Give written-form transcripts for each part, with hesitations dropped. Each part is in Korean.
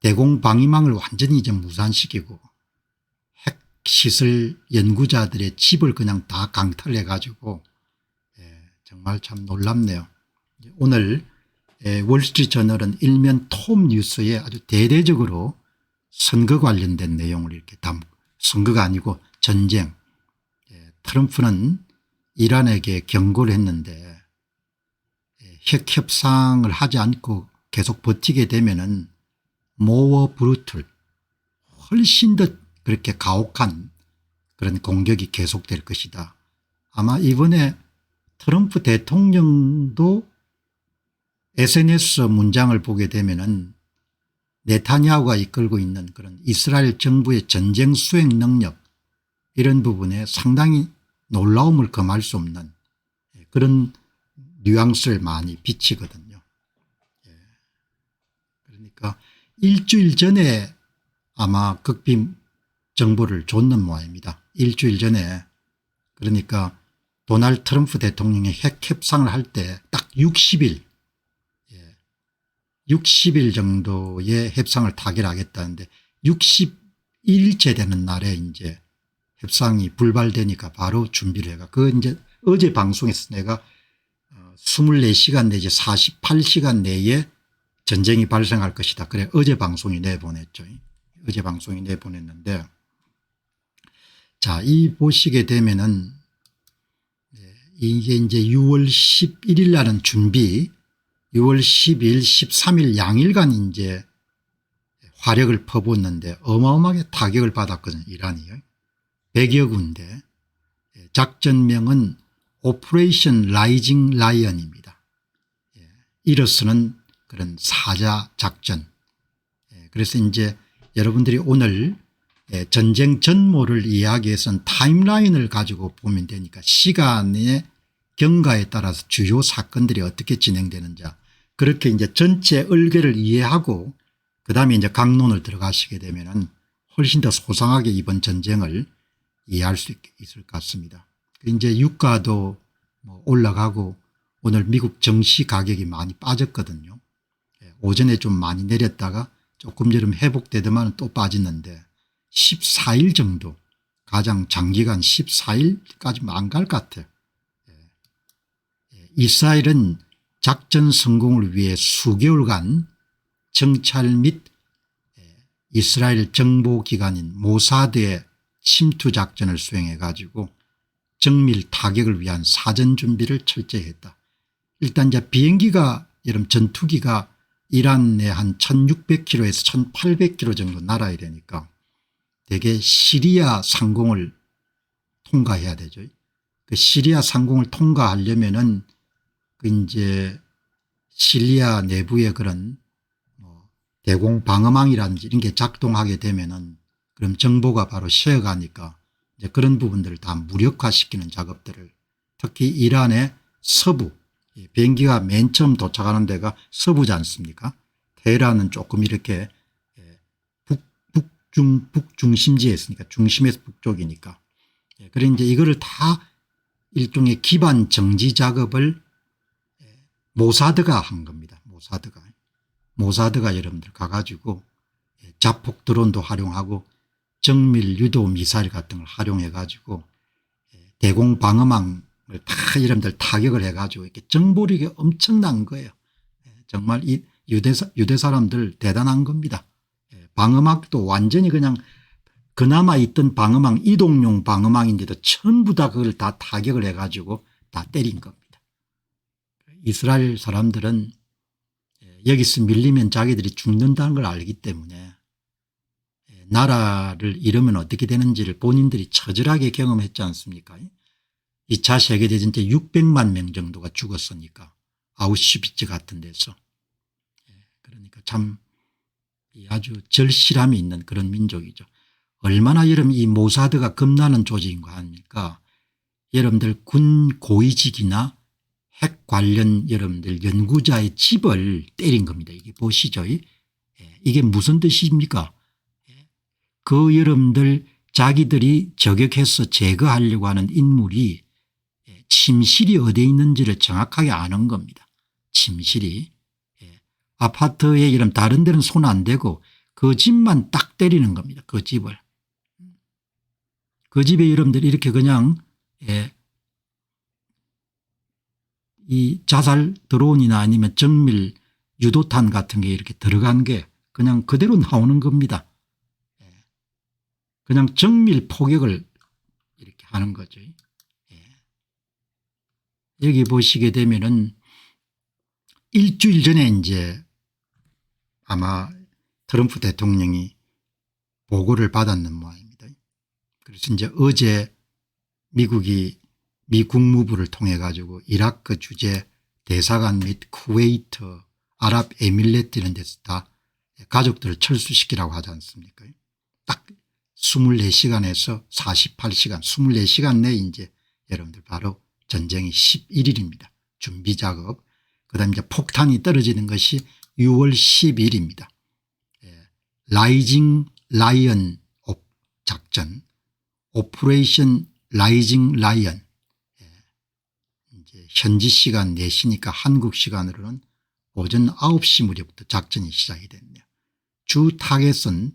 대공방위망을 완전히 이제 무산시키고 핵시설 연구자들의 집을 그냥 다 강탈해 가지고 정말 참 놀랍네요. 오늘 월스트리트저널은 일면 톱 뉴스에 아주 대대적으로 선거 관련된 내용을 이렇게 선거가 아니고 전쟁. 트럼프는 이란에게 경고를 했는데 핵 협상을 하지 않고 계속 버티게 되면은 모어 브루틀 훨씬 더 그렇게 가혹한 그런 공격이 계속될 것이다. 아마 이번에 트럼프 대통령도 SNS 문장을 보게 되면은 네타냐후가 이끌고 있는 그런 이스라엘 정부의 전쟁 수행 능력 이런 부분에 상당히 놀라움을 금할 수 없는 그런 뉘앙스를 많이 비치거든요. 그러니까 일주일 전에 아마 극비 정보를 줬는 모양입니다. 일주일 전에. 그러니까 도널드 트럼프 대통령이 핵 협상을 할 때 딱 60일 정도의 협상을 타결하겠다는데 61일째 되는 날에 이제 협상이 불발되니까 바로 준비를 해가 이제 어제 방송에서 내가 24시간 내지 48시간 내에 전쟁이 발생할 것이다. 그래 어제 방송이 내보냈죠. 어제 방송이 내보냈는데 자, 이 보시게 되면은 이게 이제 6월 11일 날은 준비 6월 10일 13일 양일간 이제 화력을 퍼붓는데 어마어마하게 타격을 받았거든요. 이란이요. 100여 군데. 작전명은 오퍼레이션 라이징 라이언입니다. 일어서는 그런 사자 작전. 그래서 이제 여러분들이 오늘 전쟁 전모를 이야기해서는 타임라인을 가지고 보면 되니까 시간의 경과에 따라서 주요 사건들이 어떻게 진행되는지 그렇게 이제 전체 얼개를 이해하고 그다음에 이제 강론을 들어가시게 되면은 훨씬 더 소상하게 이번 전쟁을 이해할 수 있을 것 같습니다. 이제 유가도 뭐 올라가고 오늘 미국 정시 가격이 많이 빠졌거든요. 오전에 좀 많이 내렸다가 조금 전에 회복되더만 또 빠지는데 14일 정도 가장 장기간 14일까지 안 갈 것 같아요. 이스라엘은 작전 성공을 위해 수개월간 정찰 및 이스라엘 정보기관인 모사드의 침투 작전을 수행해 가지고 정밀 타격을 위한 사전 준비를 철저히 했다. 일단 이제 비행기가 여러분 전투기가 이란에 한 1600km에서 1800km 정도 날아야 되니까 대개 시리아 상공을 통과해야 되죠. 그 시리아 상공을 통과하려면은 그 이제 시리아 내부의 그런 뭐 대공 방어망이라든지 이런 게 작동하게 되면은 그럼 정보가 바로 쉬어가니까 이제 그런 부분들을 다 무력화시키는 작업들을 특히 이란의 서부 비행기가 맨 처음 도착하는 데가 서부지 않습니까? 테헤란은 조금 이렇게 북중심지에 있으니까 중심에서 북쪽이니까 그래 이제 이거를 다 일종의 기반 정지 작업을 모사드가 한 겁니다. 모사드가 여러분들 가가지고 자폭 드론도 활용하고 정밀 유도 미사일 같은 걸 활용해 가지고 대공 방어망을 다 여러분들 타격을 해 가지고 이렇게 정보력이 엄청난 거예요. 정말 이 유대 사람들 대단한 겁니다. 방어막도 완전히 그냥 그나마 있던 방어망 이동용 방어망인데도 전부 다 그걸 다 타격을 해 가지고 다 때린 겁니다. 이스라엘 사람들은 여기서 밀리면 자기들이 죽는다는 걸 알기 때문에 나라를 잃으면 어떻게 되는지를 본인들이 처절하게 경험했지 않습니까? 2차 세계대전 때 600만 명 정도가 죽었으니까 아우슈비츠 같은 데서. 그러니까 참 아주 절실함이 있는 그런 민족이죠. 얼마나 여러분 이 모사드가 겁나는 조직인 거 아닙니까? 여러분들 군 고위직이나 핵 관련 여러분들 연구자의 집을 때린 겁니다. 이게 보시죠. 이게 무슨 뜻입니까? 그 여러분들 자기들이 저격해서 제거하려고 하는 인물이 침실이 어디에 있는지를 정확하게 아는 겁니다. 침실이. 아파트에 이런 다른 데는 손 안 대고 그 집만 딱 때리는 겁니다. 그 집을. 그 집에 여러분들이 이렇게 그냥 이 자살 드론이나 아니면 정밀 유도탄 같은 게 이렇게 들어간 게 그냥 그대로 나오는 겁니다. 그냥 정밀 포격을 이렇게 하는 거죠. 여기 보시게 되면은 일주일 전에 이제 아마 트럼프 대통령이 보고를 받았는 모양입니다. 그래서 이제 어제 미국이 미 국무부를 통해 가지고 이라크 주재 대사관 및 쿠웨이트 아랍에밀레트 이런 데서 다 가족들을 철수시키라고 하지 않습니까? 딱 24시간에서 48시간 24시간 내에 이제 여러분들 바로 전쟁이 11일입니다. 준비 작업. 그다음에 이제 폭탄이 떨어지는 것이 6월 10일입니다. 라이징 라이언 작전, 오퍼레이션 라이징 라이언. 이제 현지 시간 4시니까 한국 시간으로는 오전 9시 무렵부터 작전이 시작이 됐네요. 주 타겟은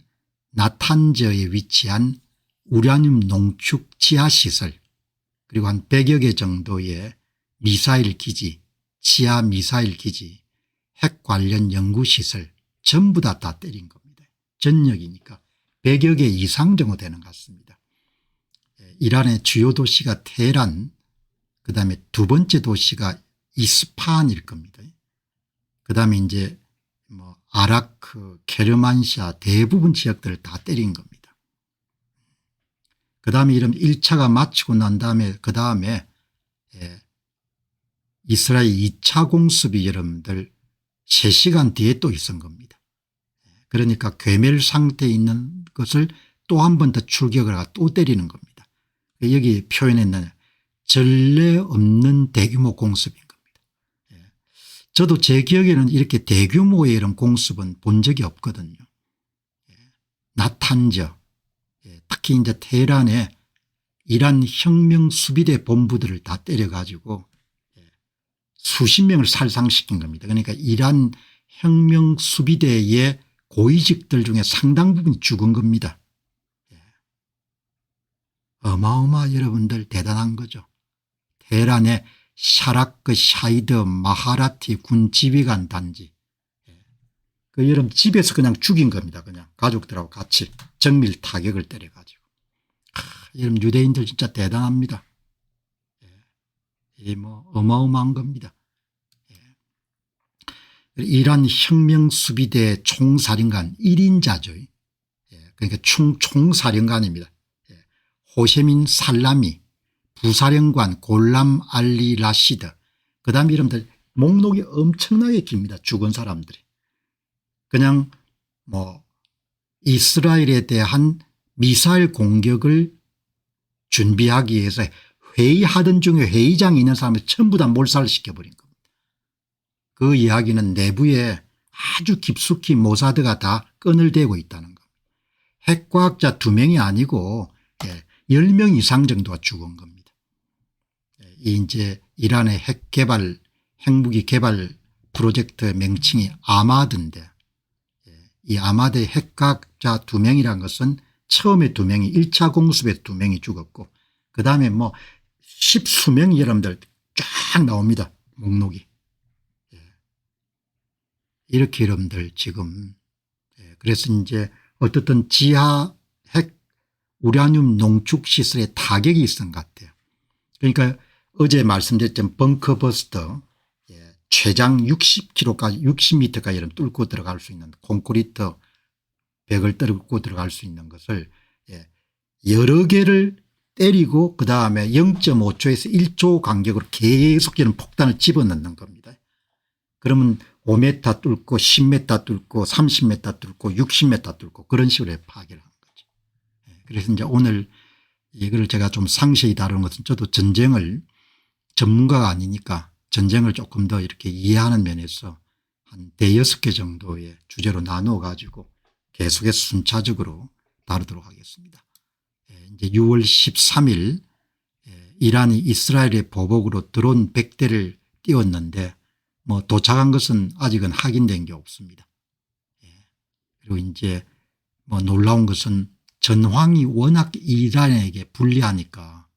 나탄저에 위치한 우라늄 농축 지하시설 그리고 한 100여 개 정도의 미사일 기지, 지하 미사일 기지, 핵 관련 연구시설 전부 다 때린 겁니다. 전역이니까 100여 개 이상 정도 되는 것 같습니다. 이란의 주요 도시가 테헤란, 그다음에 두 번째 도시가 이스파한일 겁니다. 그다음에 이제 뭐 아라크, 케르만시아 대부분 지역들을 다 때린 겁니다. 그다음에 이런 1차가 마치고 난 다음에 그다음에 이스라엘 2차 공습이 여러분들 3시간 뒤에 또 있은 겁니다. 그러니까 괴멸 상태에 있는 것을 또 한 번 더 출격을 하고 또 때리는 겁니다. 여기 표현했는 전례 없는 대규모 공습인 겁니다. 저도 제 기억에는 이렇게 대규모의 이런 공습은 본 적이 없거든요. 나탄저, 특히 이제 테헤란에 이란 혁명 수비대 본부들을 다 때려가지고 수십 명을 살상시킨 겁니다. 그러니까 이란 혁명 수비대의 고위직들 중에 상당 부분이 죽은 겁니다. 어마어마 여러분들 대단한 거죠. 테헤란의 샤라크 샤이드 마하라티 군 지휘관 단지. 그 여러분 집에서 그냥 죽인 겁니다. 그냥 가족들하고 같이 정밀 타격을 때려가지고. 여러분 유대인들 진짜 대단합니다. 뭐 어마어마한 겁니다. 이란 혁명수비대 총사령관 1인자죠. 그러니까 총사령관입니다. 호세민 살라미, 부사령관 골람 알리 라시드. 그다음에 여러분들 목록이 엄청나게 깁니다. 죽은 사람들이. 그냥 뭐 이스라엘에 대한 미사일 공격을 준비하기 위해서 회의하던 중에 회의장에 있는 사람을 전부 다 몰살시켜버린 겁니다. 그 이야기는 내부에 아주 깊숙이 모사드가 다 끈을 대고 있다는 겁니다. 핵과학자 2명이 아니고 10명 이상 정도가 죽은 겁니다. 이제 이란의 핵무기 개발 프로젝트의 명칭이 아마드인데 이 아마드의 핵과학자 2명이라는 것은 처음에 2명이 1차 공습에 2명이 죽었고 그다음에 뭐 10수명이 여러분들 쫙 나옵니다. 목록이. 이렇게 여러분들 지금 그래서 이제 어떻든 지하 핵 우라늄 농축 시설에 타격이 있은 것 같아요. 그러니까 어제 말씀드렸던 벙커버스터 최장 60km까지 60m까지 이런 뚫고 들어갈 수 있는 콘크리트 벽을 뚫고 들어갈 수 있는 것을 여러 개를 때리고 그다음에 0.5초에서 1초 간격으로 계속 이런 폭탄을 집어넣는 겁니다. 그러면 5m 뚫고 10m 뚫고 30m 뚫고 60m 뚫고 그런 식으로 파괴를 하는 거죠. 그래서 이제 오늘 이걸 제가 좀 상세히 다루는 것은 저도 전쟁을 전문가가 아니니까 전쟁을 조금 더 이렇게 이해하는 면에서 한 5-6개 정도의 주제로 나누어 가지고 계속해서 순차적으로 다루도록 하겠습니다. 이제 6월 13일 이란이 이스라엘의 보복으로 드론 100대를 띄웠는데 뭐 도착한 것은 아직은 확인된 게 없습니다. 그리고 이제 뭐 놀라운 것은 전황이 워낙 이란에게 불리하니까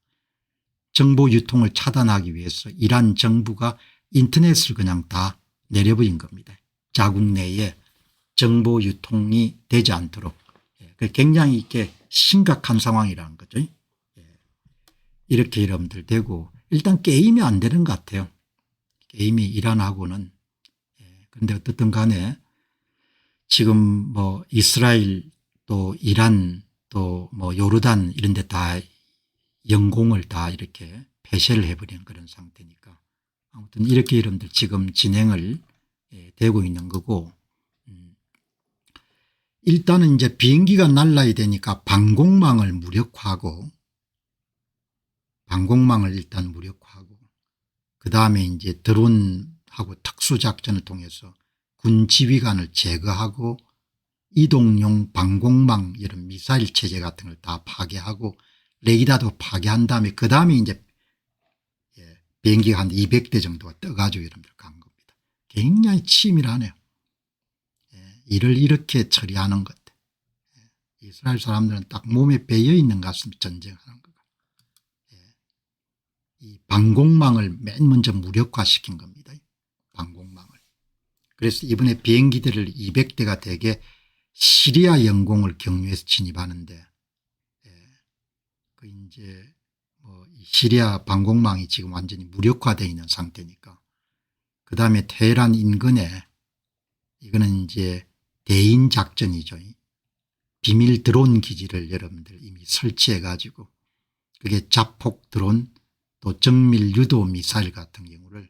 정보 유통을 차단하기 위해서 이란 정부가 인터넷을 그냥 다 내려버린 겁니다. 자국 내에 정보 유통이 되지 않도록. 굉장히 이렇게 심각한 상황이라는 거죠. 이렇게 여러분들 되고 일단 게임이 안 되는 것 같아요. 게임이 이란하고는. 그런데 어떻든 간에 지금 뭐 이스라엘 또 이란 또 뭐 요르단 이런 데 다 영공을 다 이렇게 폐쇄를 해버리는 그런 상태니까 아무튼 이렇게 여러분들 지금 진행을 되고 있는 거고 일단은 이제 비행기가 날라야 되니까 방공망을 무력화하고 방공망을 일단 무력화하고 그다음에 이제 드론하고 특수작전을 통해서 군 지휘관을 제거하고 이동용 방공망 이런 미사일 체제 같은 걸 다 파괴하고 레이더도 파괴한 다음에 그다음에 이제 비행기가 한 200대 정도가 떠가지고 여러분들 간 겁니다. 굉장히 치밀하네요. 일을 이렇게 처리하는 것. 이스라엘 사람들은 딱 몸에 배어 있는 것 같습니다. 전쟁하는 거가. 이 방공망을 맨 먼저 무력화시킨 겁니다. 방공망을. 그래서 이번에 비행기들을 200대가 되게 시리아 영공을 경유해서 진입하는데 그 이제 뭐 시리아 방공망이 지금 완전히 무력화되어 있는 상태니까 그다음에 테헤란 인근에 이거는 이제 대인 작전이죠. 비밀 드론 기지를 여러분들 이미 설치해 가지고 그게 자폭 드론 또 정밀 유도 미사일 같은 경우를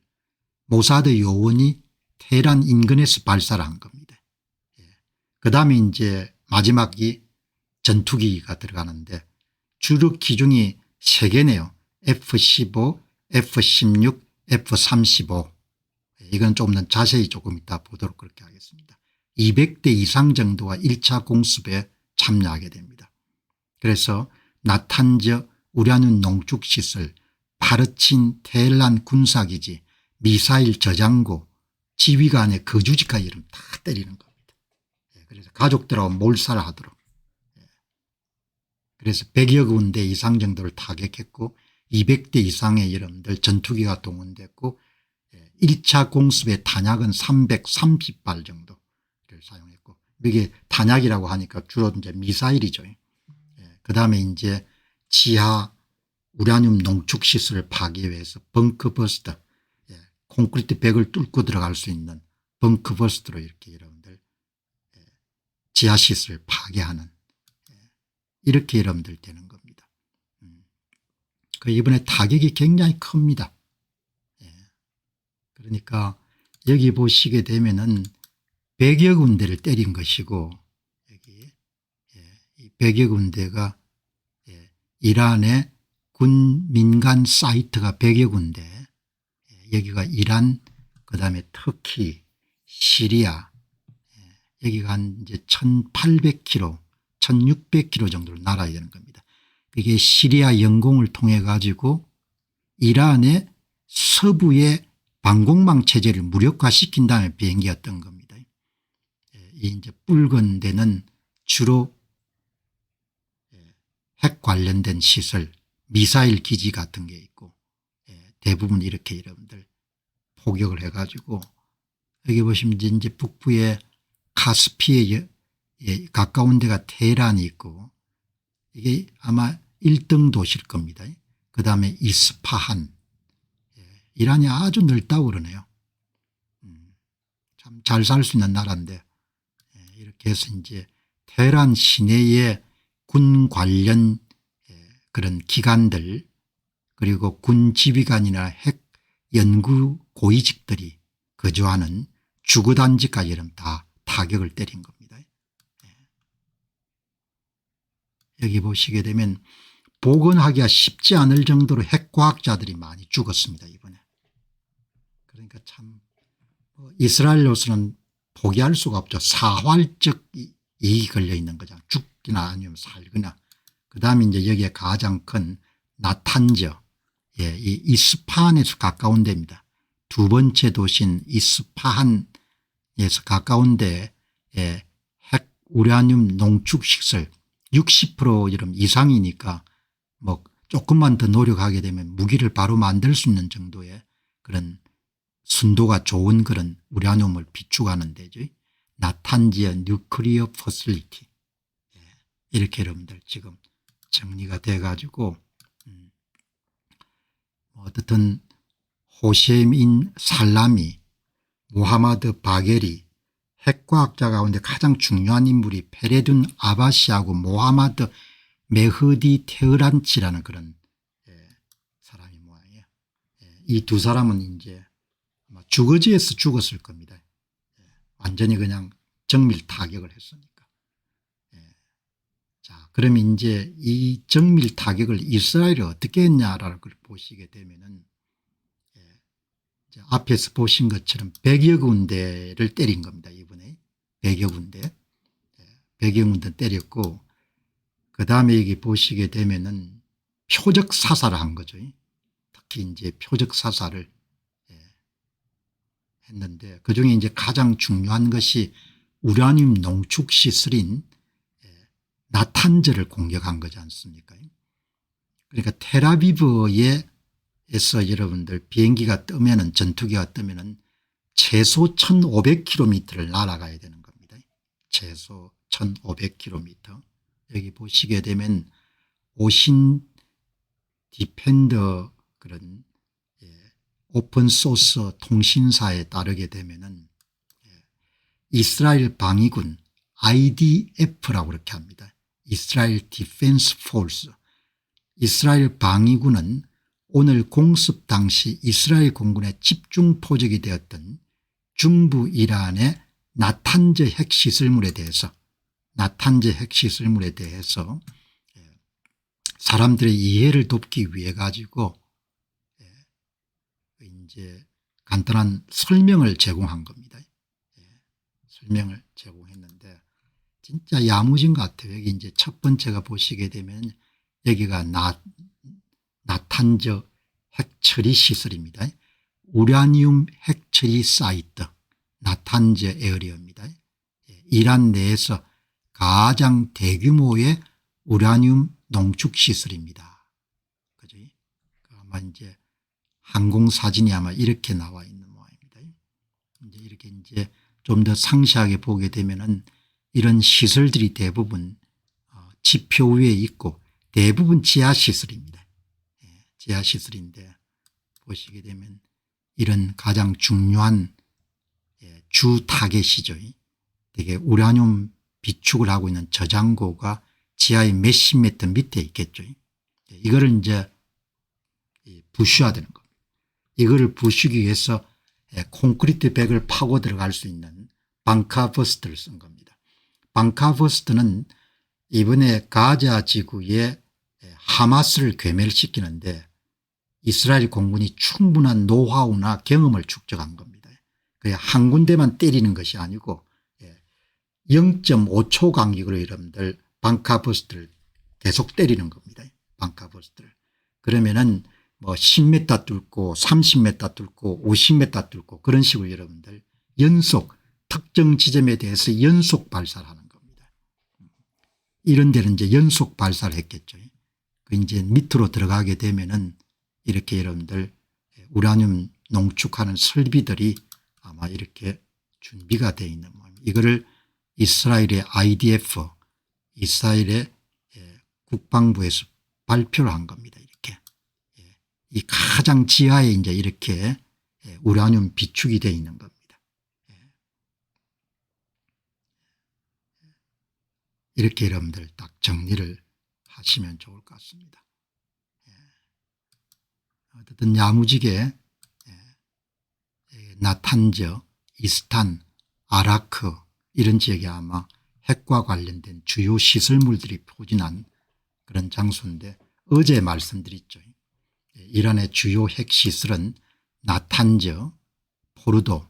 모사드 요원이 테헤란 인근에서 발사를 한 겁니다. 그다음에 이제 마지막이 전투기가 들어가는데 주력 기종이 3개네요. F-15, F-16, F-35. 이건 좀 더 자세히 조금 이따 보도록 그렇게 하겠습니다. 200대 이상 정도가 1차 공습에 참여하게 됩니다. 그래서 나탄저 우라늄 농축시설, 파르친 테헤란 군사기지, 미사일 저장고, 지휘관의 거주지까지 이름 다 때리는 겁니다. 그래서 가족들하고 몰살을 하도록. 그래서 100여 군데 이상 정도를 타격했고 200대 이상의 여러분들 전투기가 동원됐고 1차 공습의 탄약은 330발 정도를 사용했고 이게 탄약이라고 하니까 주로 이제 미사일이죠. 그다음에 이제 지하 우라늄 농축시설을 파괴해서 벙커버스터 콘크리트 벽을 뚫고 들어갈 수 있는 벙커버스터로 이렇게 여러분들 지하시설을 파괴하는 이렇게 여러분들 되는 겁니다. 그 이번에 타격이 굉장히 큽니다. 그러니까 여기 보시게 되면은 100여 군데를 때린 것이고 여기 이 100여 군데가 이란의 군 민간 사이트가 100여 군데 여기가 이란 그다음에 터키 시리아 여기가 한 이제 1800km 1600km 정도를 날아야 되는 겁니다. 이게 시리아 영공을 통해 가지고 이란의 서부의 방공망 체제를 무력화시킨 다음에 비행기가 뜬 겁니다. 이 이제 붉은 데는 주로 핵 관련된 시설 미사일 기지 같은 게 있고 대부분 이렇게 여러분들 포격을 해 가지고 여기 보시면 이제 북부에 카스피에 가까운 데가 테헤란이 있고 이게 아마 1등 도시일 겁니다. 그다음에 이스파한 이란이 아주 넓다고 그러네요. 참 잘 살 수 있는 나라인데 이렇게 해서 이제 테헤란 시내에 군 관련 그런 기관들 그리고 군 지휘관이나 핵 연구 고위직들이 거주하는 주거단지까지 이런 다 타격을 때린 겁니다. 여기 보시게 되면 복원하기가 쉽지 않을 정도로 핵과학자들이 많이 죽었습니다. 이번에. 그러니까 참 이스라엘로서는 포기할 수가 없죠. 사활적 이익이 걸려 있는 거죠. 죽기나 아니면 살거나. 그다음에 이제 여기에 가장 큰 나탄저 이 이스파한에서 가까운 데입니다. 두 번째 도시인 이스파한에서 가까운 데에 핵 우라늄 농축시설 60% 이상이니까 뭐 조금만 더 노력하게 되면 무기를 바로 만들 수 있는 정도의 그런 순도가 좋은 그런 우라늄을 비축하는 데죠. 나탄지어 뉴클리어 퍼실리티 이렇게 여러분들 지금 정리가 돼 가지고 어떻든 호셈인 살라미, 무하마드 바게리, 핵과학자 가운데 가장 중요한 인물이 페레둔 아바시하고 모하마드 메흐디 테흐란치라는 그런 사람이 모양이에요. 이 두 사람은 이제 아마 주거지에서 죽었을 겁니다. 완전히 그냥 정밀 타격을 했으니까. 자, 그러면 이제 이 정밀 타격을 이스라엘이 어떻게 했냐라는 걸 보시게 되면은 앞에서 보신 것처럼 100여 군데를 때린 겁니다. 이번에 100여 군데 100여 군데 때렸고 그다음에 여기 보시게 되면은 표적 사살을 한 거죠. 특히 이제 표적 사살을 했는데 그중에 이제 가장 중요한 것이 우라늄 농축 시설인 나탄즈를 공격한 거지 않습니까? 그러니까 텔아비브에서 여러분들 비행기가 뜨면은 전투기가 뜨면은 최소 1500km를 날아가야 되는 겁니다. 최소 1500km. 여기 보시게 되면 오신 디펜더 그런 오픈소스 통신사에 따르게 되면은 이스라엘 방위군 IDF라고 그렇게 합니다. 이스라엘 디펜스 포스. 이스라엘 방위군은 오늘 공습 당시 이스라엘 공군의 집중 포적이 되었던 중부 이란의 나탄즈 핵시설물에 대해서 사람들의 이해를 돕기 위해 가지고 이제 간단한 설명을 제공한 겁니다. 설명을 제공했는데 진짜 야무진 것 같아요. 여기 이제 첫 번째가 보시게 되면 여기가 나탄저 핵처리 시설입니다. 우라늄 핵처리 사이트 나탄저 에어리어입니다. 이란 내에서 가장 대규모의 우라늄 농축 시설입니다. 그죠? 아마 이제 항공 사진이 아마 이렇게 나와 있는 모양입니다. 이제 이렇게 이제 좀 더 상세하게 보게 되면은 이런 시설들이 대부분 지표 위에 있고 대부분 지하시설입니다. 지하시설인데 보시게 되면 이런 가장 중요한 주 타겟이죠. 되게 우라늄 비축을 하고 있는 저장고가 지하의 몇십 미터 밑에 있겠죠. 이거를 이제 부슈화되는 겁니다. 이거를 부수기 위해서 콘크리트 벽을 파고 들어갈 수 있는 방카버스트를 쓴 겁니다. 방카버스트는 이번에 가자 지구에 하마스를 괴멸시키는데 이스라엘 공군이 충분한 노하우나 경험을 축적한 겁니다. 그냥 한 군데만 때리는 것이 아니고 0.5초 간격으로 여러분들 방카버스트를 계속 때리는 겁니다. 방카버스트를. 그러면은 뭐 10m 뚫고 30m 뚫고 50m 뚫고 그런 식으로 여러분들 연속 특정 지점에 대해서 연속 발사를 하는 겁니다. 이런 데는 이제 연속 발사를 했겠죠. 그 이제 밑으로 들어가게 되면은 이렇게 여러분들 우라늄 농축하는 설비들이 아마 이렇게 준비가 되어 있는 모습. 이거를 이스라엘의 IDF 이스라엘의 국방부에서 발표를 한 겁니다. 이렇게 이 가장 지하에 이제 이렇게 우라늄 비축이 되어 있는 겁니다. 이렇게 여러분들 딱 정리를 하시면 좋을 것 같습니다. 어쨌든 야무지게 나탄저, 이스탄, 아라크 이런 지역에 아마 핵과 관련된 주요 시설물들이 포진한 그런 장소인데 어제 말씀드렸죠. 이란의 주요 핵시설은 나탄저, 포르도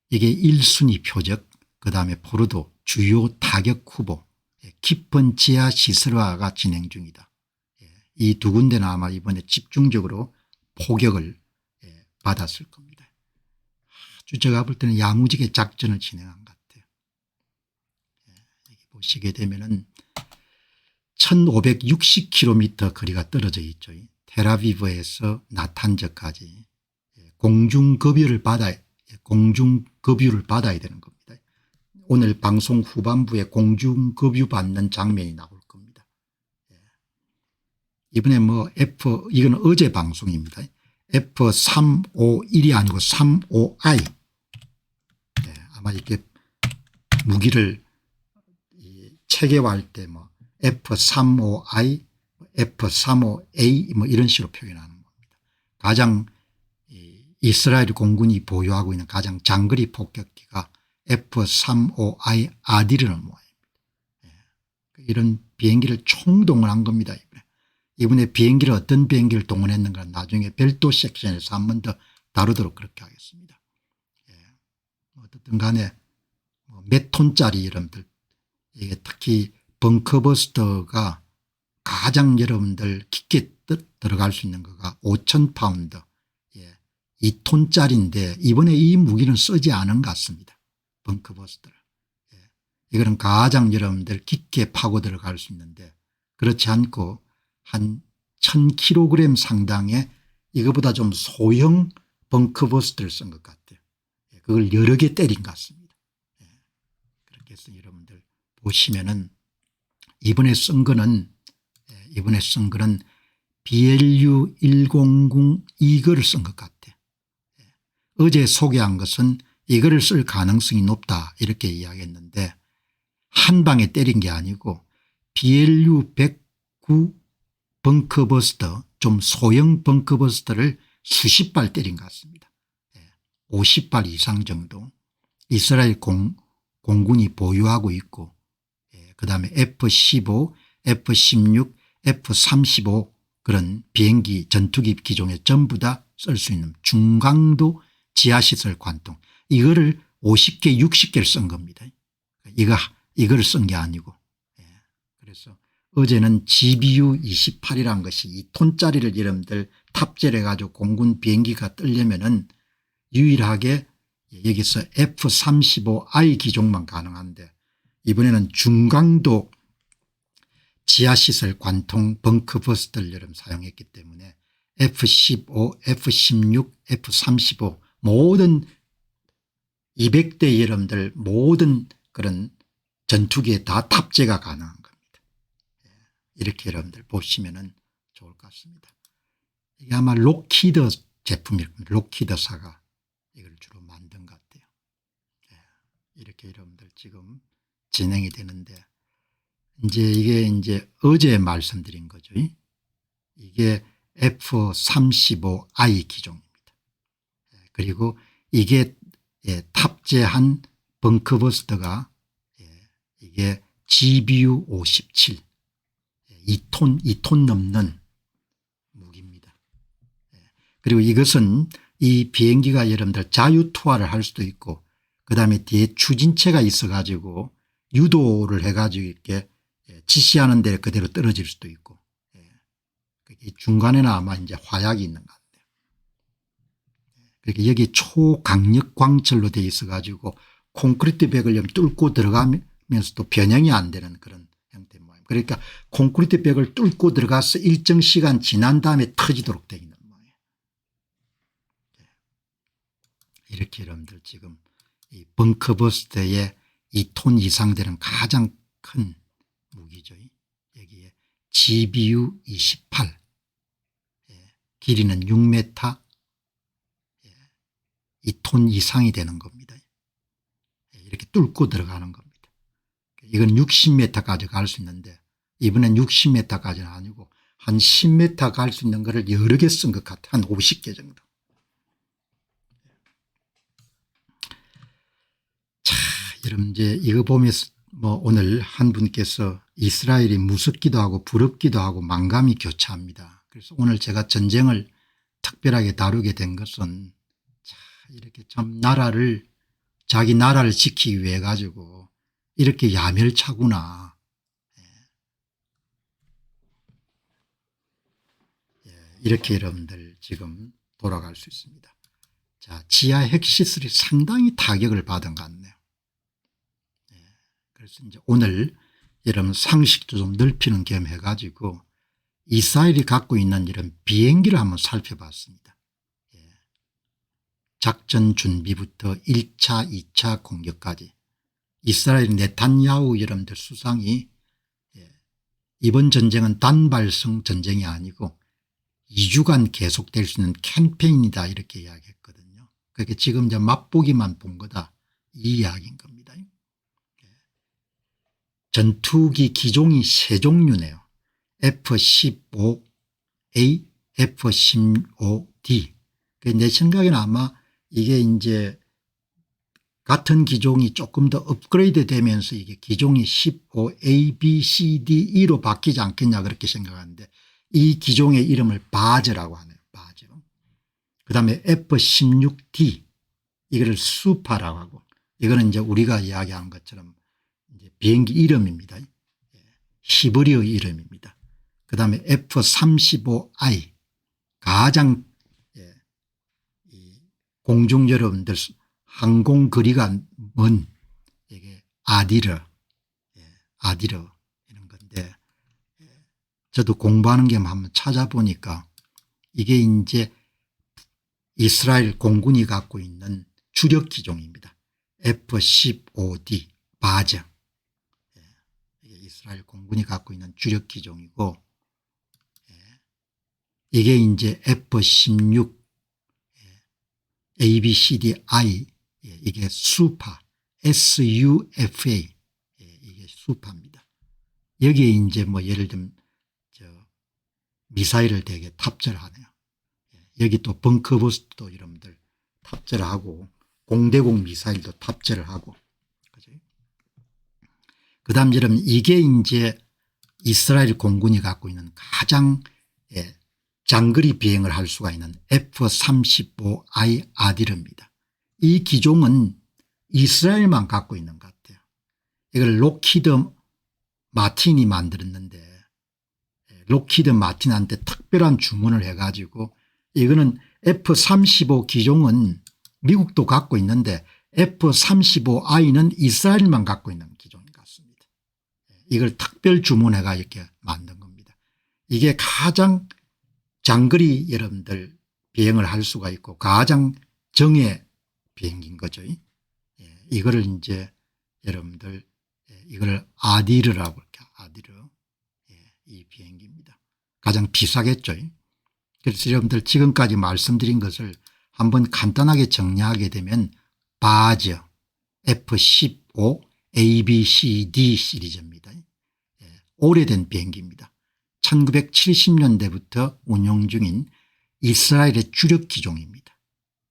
이게 1순위 표적 그다음에 포르도 주요 타격 후보 깊은 지하 시설화가 진행 중이다. 이 두 군데는 아마 이번에 집중적으로 포격을 받았을 겁니다. 아주 제가 볼 때는 야무지게 작전을 진행한 것 같아요. 보시게 되면은 1560km 거리가 떨어져 있죠. 텔아비브에서 나탄즈까지 공중급유를 받아야 되는 겁니다. 오늘 방송 후반부에 공중급유 받는 장면이 나올 겁니다. 이번에 이건 어제 방송입니다. F351이 아니고 35I. 아마 이렇게 무기를 체계화할 때 F35I, F35A 이런 식으로 표현하는 겁니다. 가장 이스라엘 공군이 보유하고 있는 가장 장거리 폭격기가 F35I 아디르는 모양입니다. 이런 비행기를 총동원한 겁니다. 이번에 비행기를 어떤 비행기를 동원했는가 나중에 별도 섹션에서 한 번 더 다루도록 그렇게 하겠습니다. 어떻든 간에 몇 톤짜리 여러분들, 이게 특히 벙커버스터가 가장 여러분들 깊게 들어갈 수 있는 거가 5,000파운드 2톤짜리인데 이번에 이 무기는 쓰지 않은 것 같습니다. 벙커버스터를. 이거는 가장 여러분들 깊게 파고 들어갈 수 있는데 그렇지 않고 한 1000kg 상당의 이거보다 좀 소형 벙커버스터를 쓴 것 같아요. 그걸 여러 개 때린 것 같습니다. 그렇게 해서 여러분들 보시면은 이번에 쓴 거는 BLU-100 이거를 쓴 것 같아요. 어제 소개한 것은 이거를 쓸 가능성이 높다 이렇게 이야기했는데 한 방에 때린 게 아니고 BLU-109 벙커버스터, 좀 소형 벙커버스터를 수십 발 때린 것 같습니다. 50발 이상 정도 이스라엘 공군이 보유하고 있고 그다음에 F-15, F-16, F-35 그런 비행기 전투기 기종에 전부 다 쓸 수 있는 중강도 지하시설 관통, 이거를 50개 60개를 쓴 겁니다. 이걸 쓴 게 아니고. 그래서 어제는 GBU-28이라는 것이 2톤짜리를 여러분들 탑재를 해가지고 공군 비행기가 뜨려면은 유일하게 여기서 F-35I 기종만 가능한데 이번에는 중강도 지하시설 관통 벙커버스터를 여러분 사용했기 때문에 F-15, F-16, F-35 모든 200대 여러분들 모든 그런 전투기에 다 탑재가 가능한 겁니다. 이렇게 여러분들 보시면 좋을 것 같습니다. 이게 아마 록히드 제품일 겁니다. 록히드사가 이걸 주로 만든 것 같아요. 이렇게 여러분들 지금 진행이 되는데 이게 어제 말씀드린 거죠. 이게 F-35I 기종입니다. 그리고 이게 탑재한 벙커버스터가 이게 GBU-57 2톤 넘는 무기입니다. 그리고 이것은 이 비행기가 여러분들 자유 투하를 할 수도 있고 그다음에 뒤에 추진체가 있어 가지고 유도를 해 가지고 이렇게 지시하는 데 그대로 떨어질 수도 있고 중간에는 아마 이제 화약이 있는 것 같아요. 그러니까 여기 초강력 광철로 되어 있어 가지고 콘크리트 벽을 뚫고 들어가면서도 변형이 안 되는 그런 형태 모양. 그러니까 콘크리트 벽을 뚫고 들어가서 일정 시간 지난 다음에 터지도록 되어 있는 모양이에요. 이렇게 여러분들 지금 이 벙커버스터의 2톤 이상 되는 가장 큰 무기죠. 여기에 GBU-28 길이는 6m 2톤 이상이 되는 겁니다. 이렇게 뚫고 들어가는 겁니다. 이건 60m까지 갈 수 있는데 이번엔 60m까지는 아니고 한 10m 갈 수 있는 거를 여러 개 쓴 것 같아요. 한 50개 정도. 자, 여러분 이제 이거 보면서 오늘 한 분께서 이스라엘이 무섭기도 하고 부럽기도 하고 만감이 교차합니다. 그래서 오늘 제가 전쟁을 특별하게 다루게 된 것은 이렇게 참 자기 나라를 지키기 위해 가지고 이렇게 야멸차구나. 이렇게 여러분들 지금 돌아갈 수 있습니다. 자, 지하 핵시설이 상당히 타격을 받은 것 같네요. 그래서 이제 오늘 여러분 상식도 좀 넓히는 겸 해가지고 이스라엘이 갖고 있는 이런 비행기를 한번 살펴봤습니다. 작전 준비부터 1차 2차 공격까지 이스라엘 네탄야후 여러분들 수상이 이번 전쟁은 단발성 전쟁이 아니고 2주간 계속될 수 있는 캠페인이다 이렇게 이야기했거든요. 그러니까 지금 이제 맛보기만 본 거다 이 이야기인 겁니다. 전투기 기종이 세 종류네요. F-15A, F-15D. 내 생각에는 아마 이게 이제 같은 기종이 조금 더 업그레이드 되면서 이게 기종이 15A, B, C, D, E로 바뀌지 않겠냐 그렇게 생각하는데 이 기종의 이름을 바즈라고 하네요. 바즈. 그다음에 F-16D 이거를 수파라고 하고 이거는 이제 우리가 이야기한 것처럼 이제 비행기 이름입니다. 히브리어 이름입니다. 그다음에 F-35I 가장 공중 여러분들 항공 거리가 먼 이게 아디르 이런 건데 저도 공부하는 겸 한번 찾아보니까 이게 이제 이스라엘 공군이 갖고 있는 주력 기종입니다. F-15D 바즈 이스라엘 공군이 갖고 있는 주력 기종이고 이게 이제 F-16 ABCDI 이게 수파 SUFA 이게 수파입니다. 여기에 이제 뭐 예를 들면 미사일을 되게 탑재를 하네요. 여기 또 벙커버스트도 여러분들 탑재를 하고 공대공 미사일도 탑재를 하고 그다음 여러분 이게 이제 이스라엘 공군이 갖고 있는 가장 장거리 비행을 할 수가 있는 F-35I 아디르입니다. 이 기종은 이스라엘만 갖고 있는 것 같아요. 이걸 록히드 마틴이 만들었는데 록히드 마틴한테 특별한 주문을 해가지고 이거는 F-35 기종은 미국도 갖고 있는데 F-35I는 이스라엘만 갖고 있는 기종인 것 같습니다. 이걸 특별 주문해가 이렇게 만든 겁니다. 이게 가장 장거리 여러분들 비행을 할 수가 있고 가장 정예 비행기인 거죠. 이거를 이제 여러분들 이걸 아디르라고 이렇게 아디르 이 비행기입니다. 가장 비싸겠죠. 그래서 여러분들 지금까지 말씀드린 것을 한번 간단하게 정리하게 되면 바즈 F-15 ABCD 시리즈입니다. 오래된 비행기입니다. 1970년대부터 운용 중인 이스라엘의 주력 기종입니다.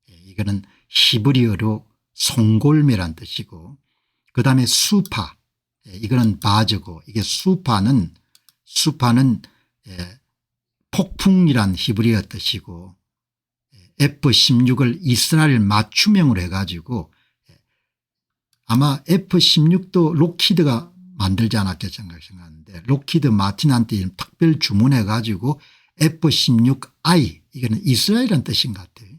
이거는 히브리어로 송골매란 뜻이고 그다음에 수파 이거는 바즈고 이게 수파는 폭풍이란 히브리어 뜻이고 F-16을 이스라엘 맞춤형으로 해가지고 아마 F-16도 록히드가 만들지 않았겠 생각하는데 록히드 마틴한테 특별 주문해 가지고 F-16I 이거는 이스라엘이라는 뜻인 것 같아요.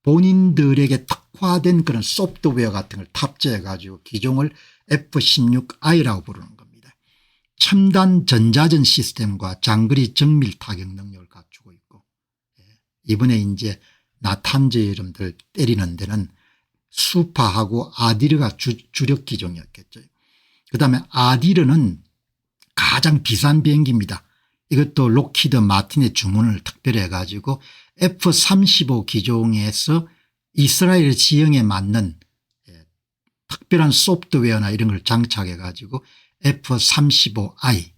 본인들에게 특화된 그런 소프트웨어 같은 걸 탑재해 가지고 기종을 F-16I라고 부르는 겁니다. 첨단 전자전 시스템과 장거리 정밀 타격 능력을 갖추고 있고 이번에 이제 나탄제 이름들 때리는 데는 수파하고 아디르가 주력 기종이었겠죠. 그다음에 아디르는 가장 비싼 비행기입니다. 이것도 록히드 마틴의 주문을 특별히 해가지고 F-35 기종에서 이스라엘 지형에 맞는 특별한 소프트웨어나 이런 걸 장착해 가지고 F-35I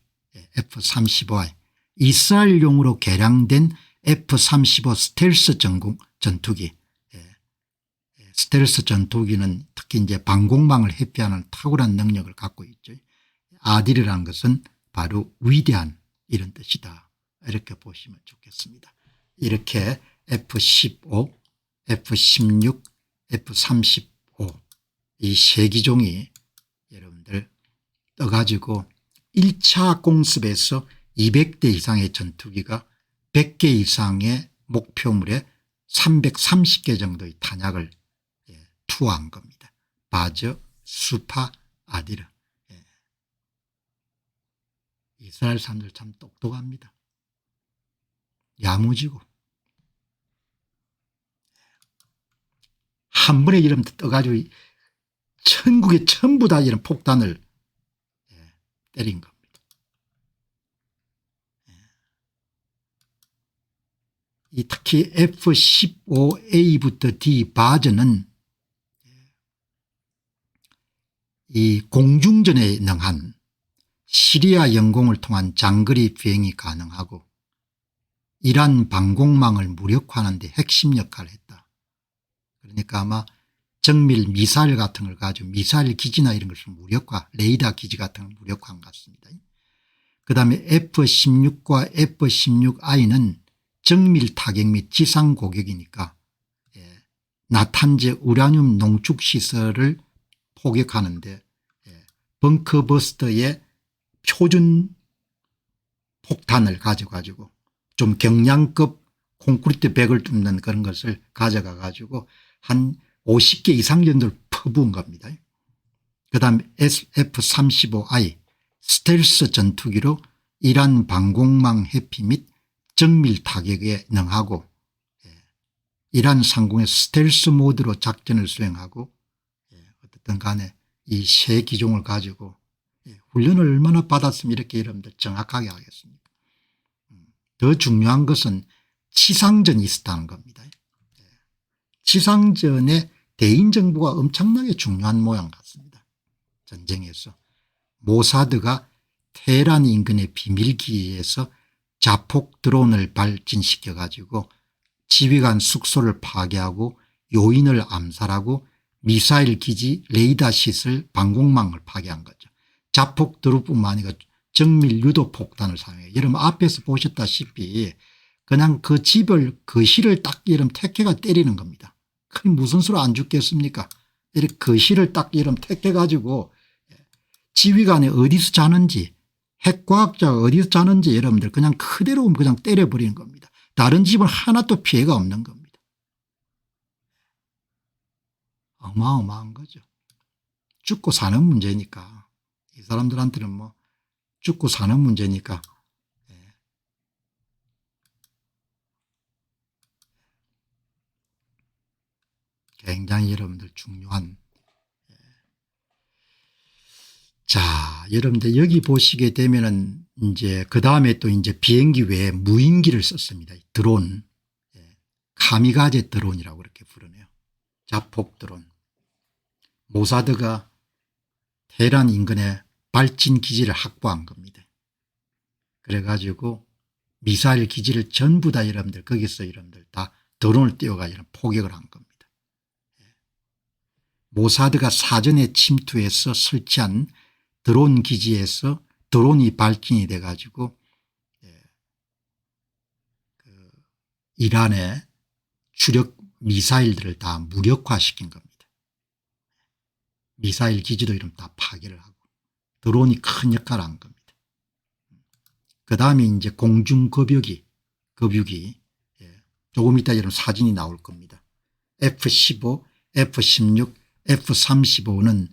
이스라엘용으로 개량된 F-35 스텔스 전투기 스텔스 전투기는 특히 이제 방공망을 회피하는 탁월한 능력을 갖고 있죠. 아디르라는 것은 바로 위대한 이런 뜻이다. 이렇게 보시면 좋겠습니다. 이렇게 F-15, F-16, F-35 이 세 기종이 여러분들 떠가지고 1차 공습에서 200대 이상의 전투기가 100개 이상의 목표물에 330개 정도의 탄약을 투하한 겁니다. 바즈, 수파, 아디르. 이스라엘 사람들 참 똑똑합니다. 야무지고 한 번에 이름 떠가지고 천국에 전부 다 이런 폭탄을 때린 겁니다. 이 특히 F-15A부터 D 바전은 이 공중전에 능한 시리아 영공을 통한 장거리 비행이 가능하고 이란 방공망을 무력화하는 데 핵심 역할을 했다. 그러니까 아마 정밀 미사일 같은 걸 가지고 미사일 기지나 이런 것을 무력화, 레이더 기지 같은 걸 무력화한 것 같습니다. 그다음에 F-16과 F-16I는 정밀 타격 및 지상 공격이니까 나탄재 우라늄 농축 시설을 포격하는데 벙커버스터의 표준 폭탄을 가져가지고 좀 경량급 콘크리트 벽을 뚫는 그런 것을 가져가 가지고 한 50개 이상 정도를 퍼부은 겁니다. 그다음에 F-35I 스텔스 전투기로 이란 방공망 해피 및 정밀 타격에 능하고 이란 상공의 스텔스 모드로 작전을 수행하고 어쨌든 간에 이 세 기종을 가지고 훈련을 얼마나 받았으면 이렇게 여러분들 정확하게 하겠습니까. 더 중요한 것은 치상전이 있었다는 겁니다. 치상전에 대인 정보가 엄청나게 중요한 모양 같습니다. 전쟁에서 모사드가 테헤란 인근의 비밀기지에서 자폭 드론을 발진시켜 가지고 지휘관 숙소를 파괴하고 요인을 암살하고 미사일 기지 레이더 시설 방공망을 파괴한 거죠. 자폭 드론뿐만 아니라 정밀 유도 폭탄을 사용해요. 여러분 앞에서 보셨다시피 그냥 그 집을 거실을 딱 여러분 택해가 때리는 겁니다. 그게 무슨 수로 안 죽겠습니까? 이렇게 거실을 딱 여러분 택해 가지고 지휘관이 어디서 자는지 핵과학자가 어디서 자는지 여러분들 그냥 그대로 그냥 때려버리는 겁니다. 다른 집은 하나도 피해가 없는 겁니다. 어마어마한 거죠. 죽고 사는 문제니까 이 사람들한테는 뭐 죽고 사는 문제니까 굉장히 여러분들 중요한. 자, 여러분들 여기 보시게 되면은 이제 그 다음에 또 이제 비행기 외에 무인기를 썼습니다. 드론, 카미가제 드론이라고 그렇게 부르네요. 자폭 드론. 모사드가 테헤란 인근에 발진 기지를 확보한 겁니다. 그래가지고 미사일 기지를 전부 다 여러분들 거기서 여러분들 다 드론을 띄워가지고 포격을 한 겁니다. 모사드가 사전에 침투해서 설치한 드론 기지에서 드론이 발진이 돼 가지고 이란의 주력 미사일들을 다 무력화시킨 겁니다. 미사일 기지도 이런 다 파괴를 하고 드론이 큰 역할을 한 겁니다. 그다음에 이제 공중급유기 조금 이따 이런 사진이 나올 겁니다. F-15, F-16, F-35는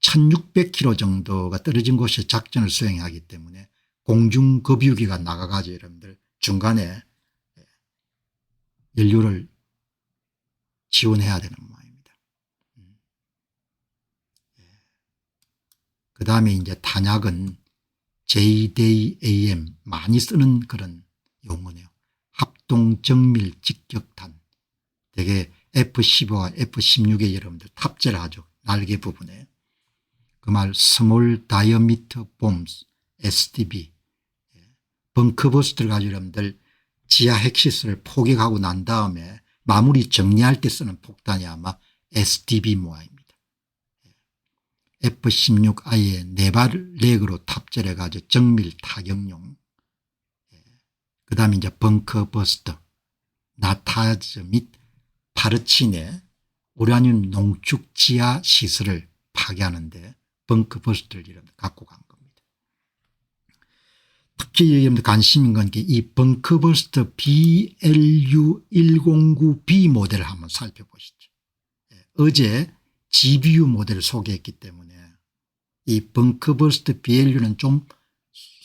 1600km 정도가 떨어진 곳에 작전을 수행하기 때문에 공중급유기가 나가가지고 여러분들 중간에 연료를 지원해야 되는 모양입니다. 그 다음에 이제 탄약은 JDAM 많이 쓰는 그런 용어네요. 합동 정밀 직격탄. 되게 F-15와 F-16에 여러분들 탑재를 하죠. 날개 부분에. 그 말 스몰 다이어미터 봄스 SDB. 벙커버스트를 가지고 여러분들 지하 핵시설을 포격하고 난 다음에 마무리 정리할 때 쓰는 폭탄이 아마 SDB 모양입니다. F-16I에 네발렉으로 탑재를 해가지고 정밀 타격용. 그 다음에 이제 벙커버스터, 나타즈 및 파르친의 우라늄 농축 지하 시설을 파괴하는데 벙커버스터를 갖고 간 겁니다. 특히 여러분들 관심 있는 건 이 벙커버스터 BLU109B 모델을 한번 살펴보시죠. 어제 GBU 모델을 소개했기 때문에 이 벙커버스터 BLU는 좀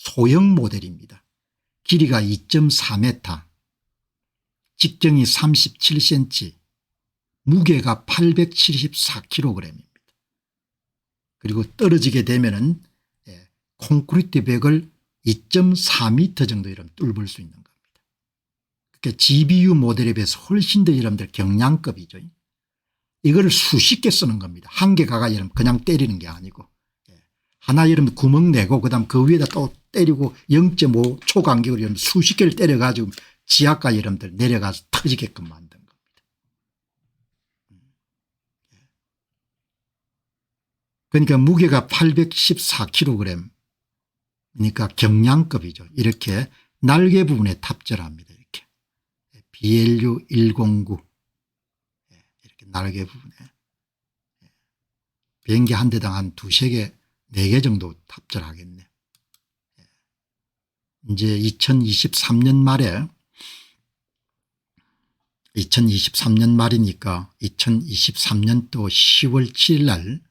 소형 모델입니다. 길이가 2.4m, 직정이 37cm, 무게가 874kg입니다. 그리고 떨어지게 되면은 콘크리트 벽을 2.4m 정도 여러분 뚫을 수 있는 겁니다. 그러니까 GBU 모델에 비해서 훨씬 더 여러분들 경량급이죠. 이걸 수십 개 쓰는 겁니다. 한 개 가가 여러분 그냥 때리는 게 아니고 하나 여러분 구멍 내고 그다음 그 위에다 또 때리고 0.5 초간격으로 여러분 수십 개를 때려 가지고 지하가 여러분들 내려가서 터지게끔 만든 겁니다. 그러니까 무게가 814kg, 그러니까 경량급이죠. 이렇게 날개 부분에 탑재를 합니다. 이렇게 BLU-109 이렇게 날개 부분에 비행기 한 대당 한 두세 개, 4개 정도 탑재를 하겠네. 이제 2023년 말에 2023년 말이니까 2023년도 10월 7일 날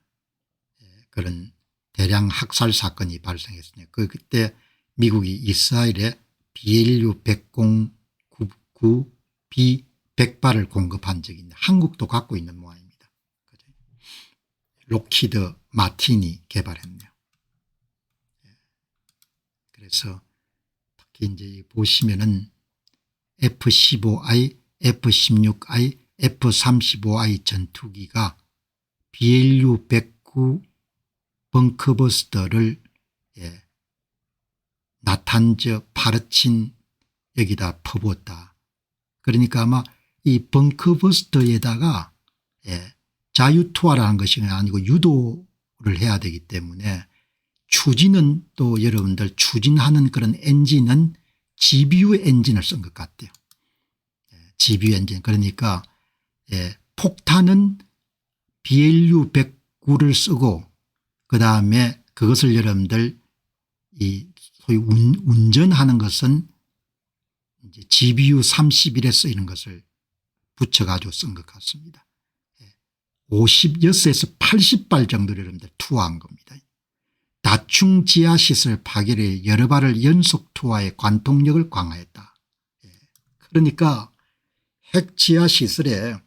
그런 대량 학살 사건이 발생했습니다. 그때 미국이 이스라엘에 BLU-109B 100발을 공급한 적이 있는데 한국도 갖고 있는 모양입니다. 록히드 마틴이 개발했네요. 그래서 특히 이제 보시면은 F-15I, F-16I, F-35I 전투기가 BLU-109 벙커버스터를 나탄저 파르친 여기다 퍼부었다. 그러니까 아마 이 벙커버스터에다가 자유투하라는 것이 아니고 유도를 해야 되기 때문에 추진은 또 여러분들 추진하는 그런 엔진은 GBU 엔진을 쓴 것 같아요. GBU 엔진. 그러니까 폭탄은 BLU-109를 쓰고 그다음에 그것을 여러분들 이 소위 운전하는 것은 이제 GBU-31에 쓰이는 것을 붙여가지고 쓴 것 같습니다. 56에서 80발 정도를 여러분들 투하한 겁니다. 다중 지하 시설 파괴를 여러 발을 연속 투하해 관통력을 강화했다. 그러니까 핵 지하 시설에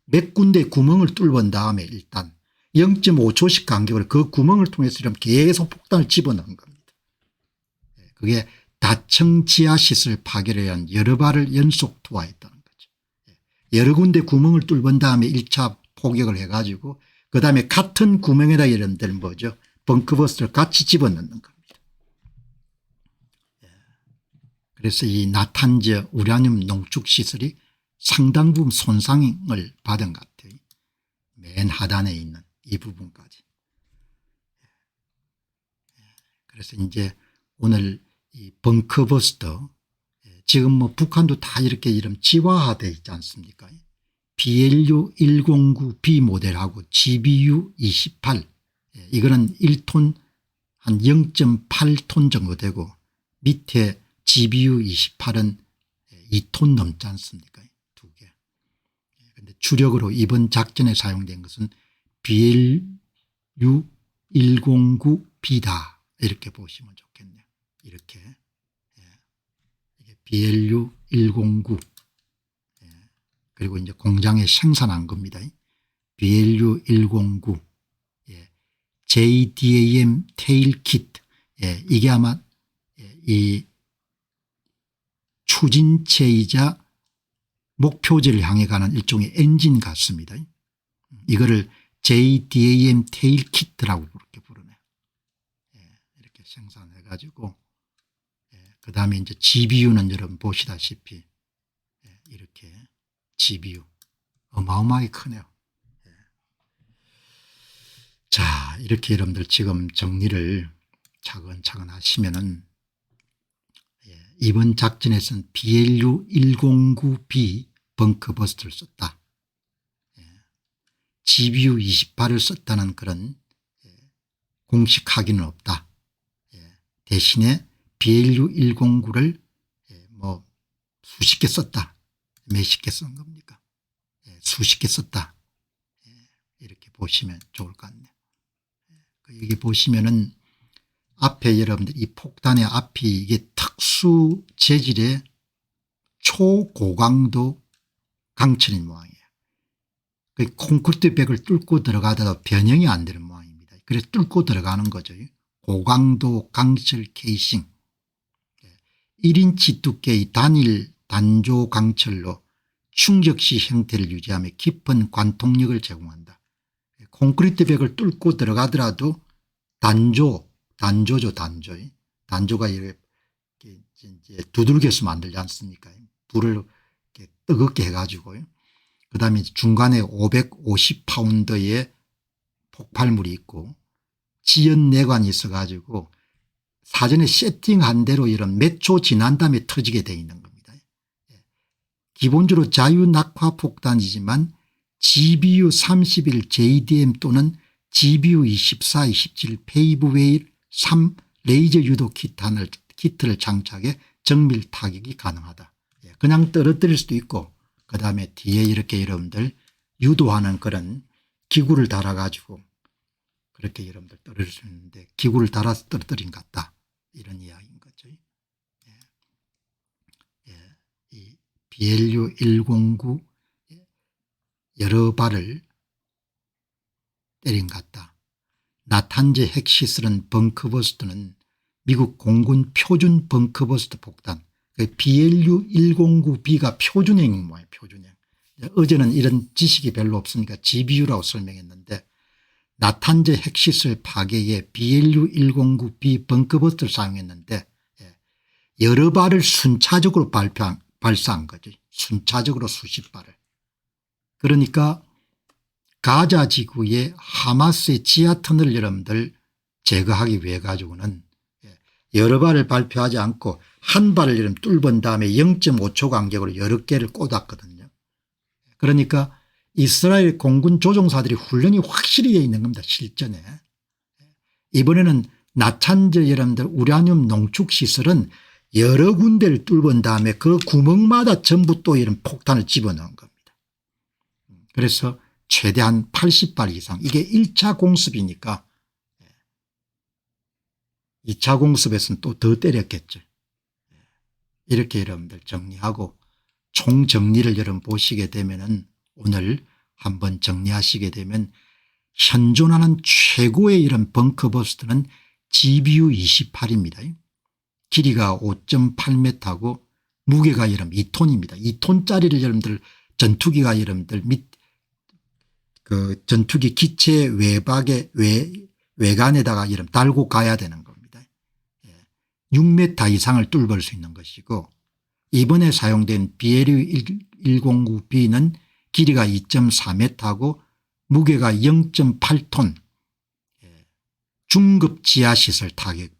몇 군데 구멍을 뚫은 다음에 일단 0.5초씩 간격으로 그 구멍을 통해서 계속 폭탄을 집어넣은 겁니다. 그게 다층 지하 시설 파괴를 위한 여러 발을 연속 투하했다는 거죠. 여러 군데 구멍을 뚫은 다음에 1차 포격을 해가지고 그 다음에 같은 구멍에다 여러분들 뭐죠? 벙커버스터를 같이 집어넣는 겁니다. 그래서 이 나탄저 우라늄 농축 시설이 상당 부분 손상을 받은 것 같아요. 맨 하단에 있는 이 부분까지. 그래서 이제 오늘 이 벙커버스터 지금 뭐 북한도 다 이렇게 이름 지화되어 있지 않습니까? BLU-109B 모델하고 GBU-28 이거는 1톤 한 0.8톤 정도 되고 밑에 GBU-28은 2톤 넘지 않습니까? 두 개. 그런데 주력으로 이번 작전에 사용된 것은 BLU-109B다 이렇게 보시면 좋겠네요. 이렇게 BLU-109 그리고 이제 공장에 생산한 겁니다. BLU-109 JDAM 테일 키트 이게 아마 이 추진체이자 목표지를 향해 가는 일종의 엔진 같습니다. 이거를 JDAM 테일 키트라고 그렇게 부르네요. 이렇게 생산해 가지고 그 다음에 이제 GBU는 여러분 보시다시피 이렇게 GBU 어마어마하게 크네요. 자, 이렇게 여러분들 지금 정리를 차근차근 하시면은 이번 작전에서는 BLU-109B 벙커버스터를 썼다. GBU-28을 썼다는 그런 공식 확인은 없다. 대신에 BLU-109를 뭐 수십 개 썼다. 몇십 개 쓴 겁니까? 수십 개 썼다. 이렇게 보시면 좋을 것 같네요. 여기 보시면은 앞에 여러분들 이 폭탄의 앞이 이게 특수 재질의 초고강도 강철인 모양이에요. 그 콘크리트 벽을 뚫고 들어가다가 변형이 안 되는 모양입니다. 그래서 뚫고 들어가는 거죠. 고강도 강철 케이싱. 1인치 두께의 단일 단조 강철로 충격시 형태를 유지하며 깊은 관통력을 제공한다. 콘크리트 벽을 뚫고 들어가더라도 단조죠. 단조가 이렇게 이제 두들겨서 만들지 않습니까? 불을 이렇게 뜨겁게 해가지고요. 그다음에 중간에 550파운드의 폭발물이 있고 지연 내관이 있어가지고 사전에 세팅한 대로 이런 몇 초 지난 다음에 터지게 되어 있는 겁니다. 기본적으로 자유낙하 폭탄이지만 GBU 31 JDM 또는 GBU 24, 27 페이브웨일 3 레이저 유도 키트를 장착해 정밀 타격이 가능하다. 그냥 떨어뜨릴 수도 있고 그다음에 뒤에 이렇게 여러분들 유도하는 그런 기구를 달아 가지고 그렇게 여러분들 떨어뜨릴 수 있는데 기구를 달아서 떨어뜨린 것 같다. 이런 이야기인 거죠. 이 BLU 109 여러 발을 때린 것 같다. 나탄제 핵시설은 벙커버스트는 미국 공군 표준 벙커버스트 폭탄 BLU 109B가 표준형인 모양이에요. 표준형. 어제는 이런 지식이 별로 없으니까 GBU라고 설명했는데 나탄제 핵시설 파괴에 BLU 109B 벙커버스트를 사용했는데 여러 발을 순차적으로 발사한 거죠. 순차적으로 수십 발을. 그러니까 가자 지구의 하마스의 지하터널 여러분들 제거하기 위해 가지고는 여러 발을 발표하지 않고 한 발을 이름 뚫은 다음에 0.5초 간격으로 여러 개를 꽂았거든요. 그러니까 이스라엘 공군 조종사들이 훈련이 확실히 되어 있는 겁니다. 실전에. 이번에는 나탄제 여러분들 우라늄 농축시설은 여러 군데를 뚫은 다음에 그 구멍마다 전부 또 이런 폭탄을 집어넣은 겁니다. 그래서 최대한 80발 이상 이게 1차 공습이니까 2차 공습에서는 또 더 때렸겠죠. 이렇게 여러분들 정리하고 총정리를 여러분 보시게 되면은 오늘 한번 정리하시게 되면 현존하는 최고의 이런 벙커버스트는 GBU 28입니다. 길이가 5.8m고 무게가 여러분 2톤입니다. 2톤짜리를 여러분들 전투기가 여러분들 그 전투기 기체 외박에 외관에다가 이런 달고 가야 되는 겁니다. 6m 이상을 뚫을 수 있는 것이고 이번에 사용된 BLU 109B는 길이가 2.4m고 무게가 0.8톤 중급 지하시설 타격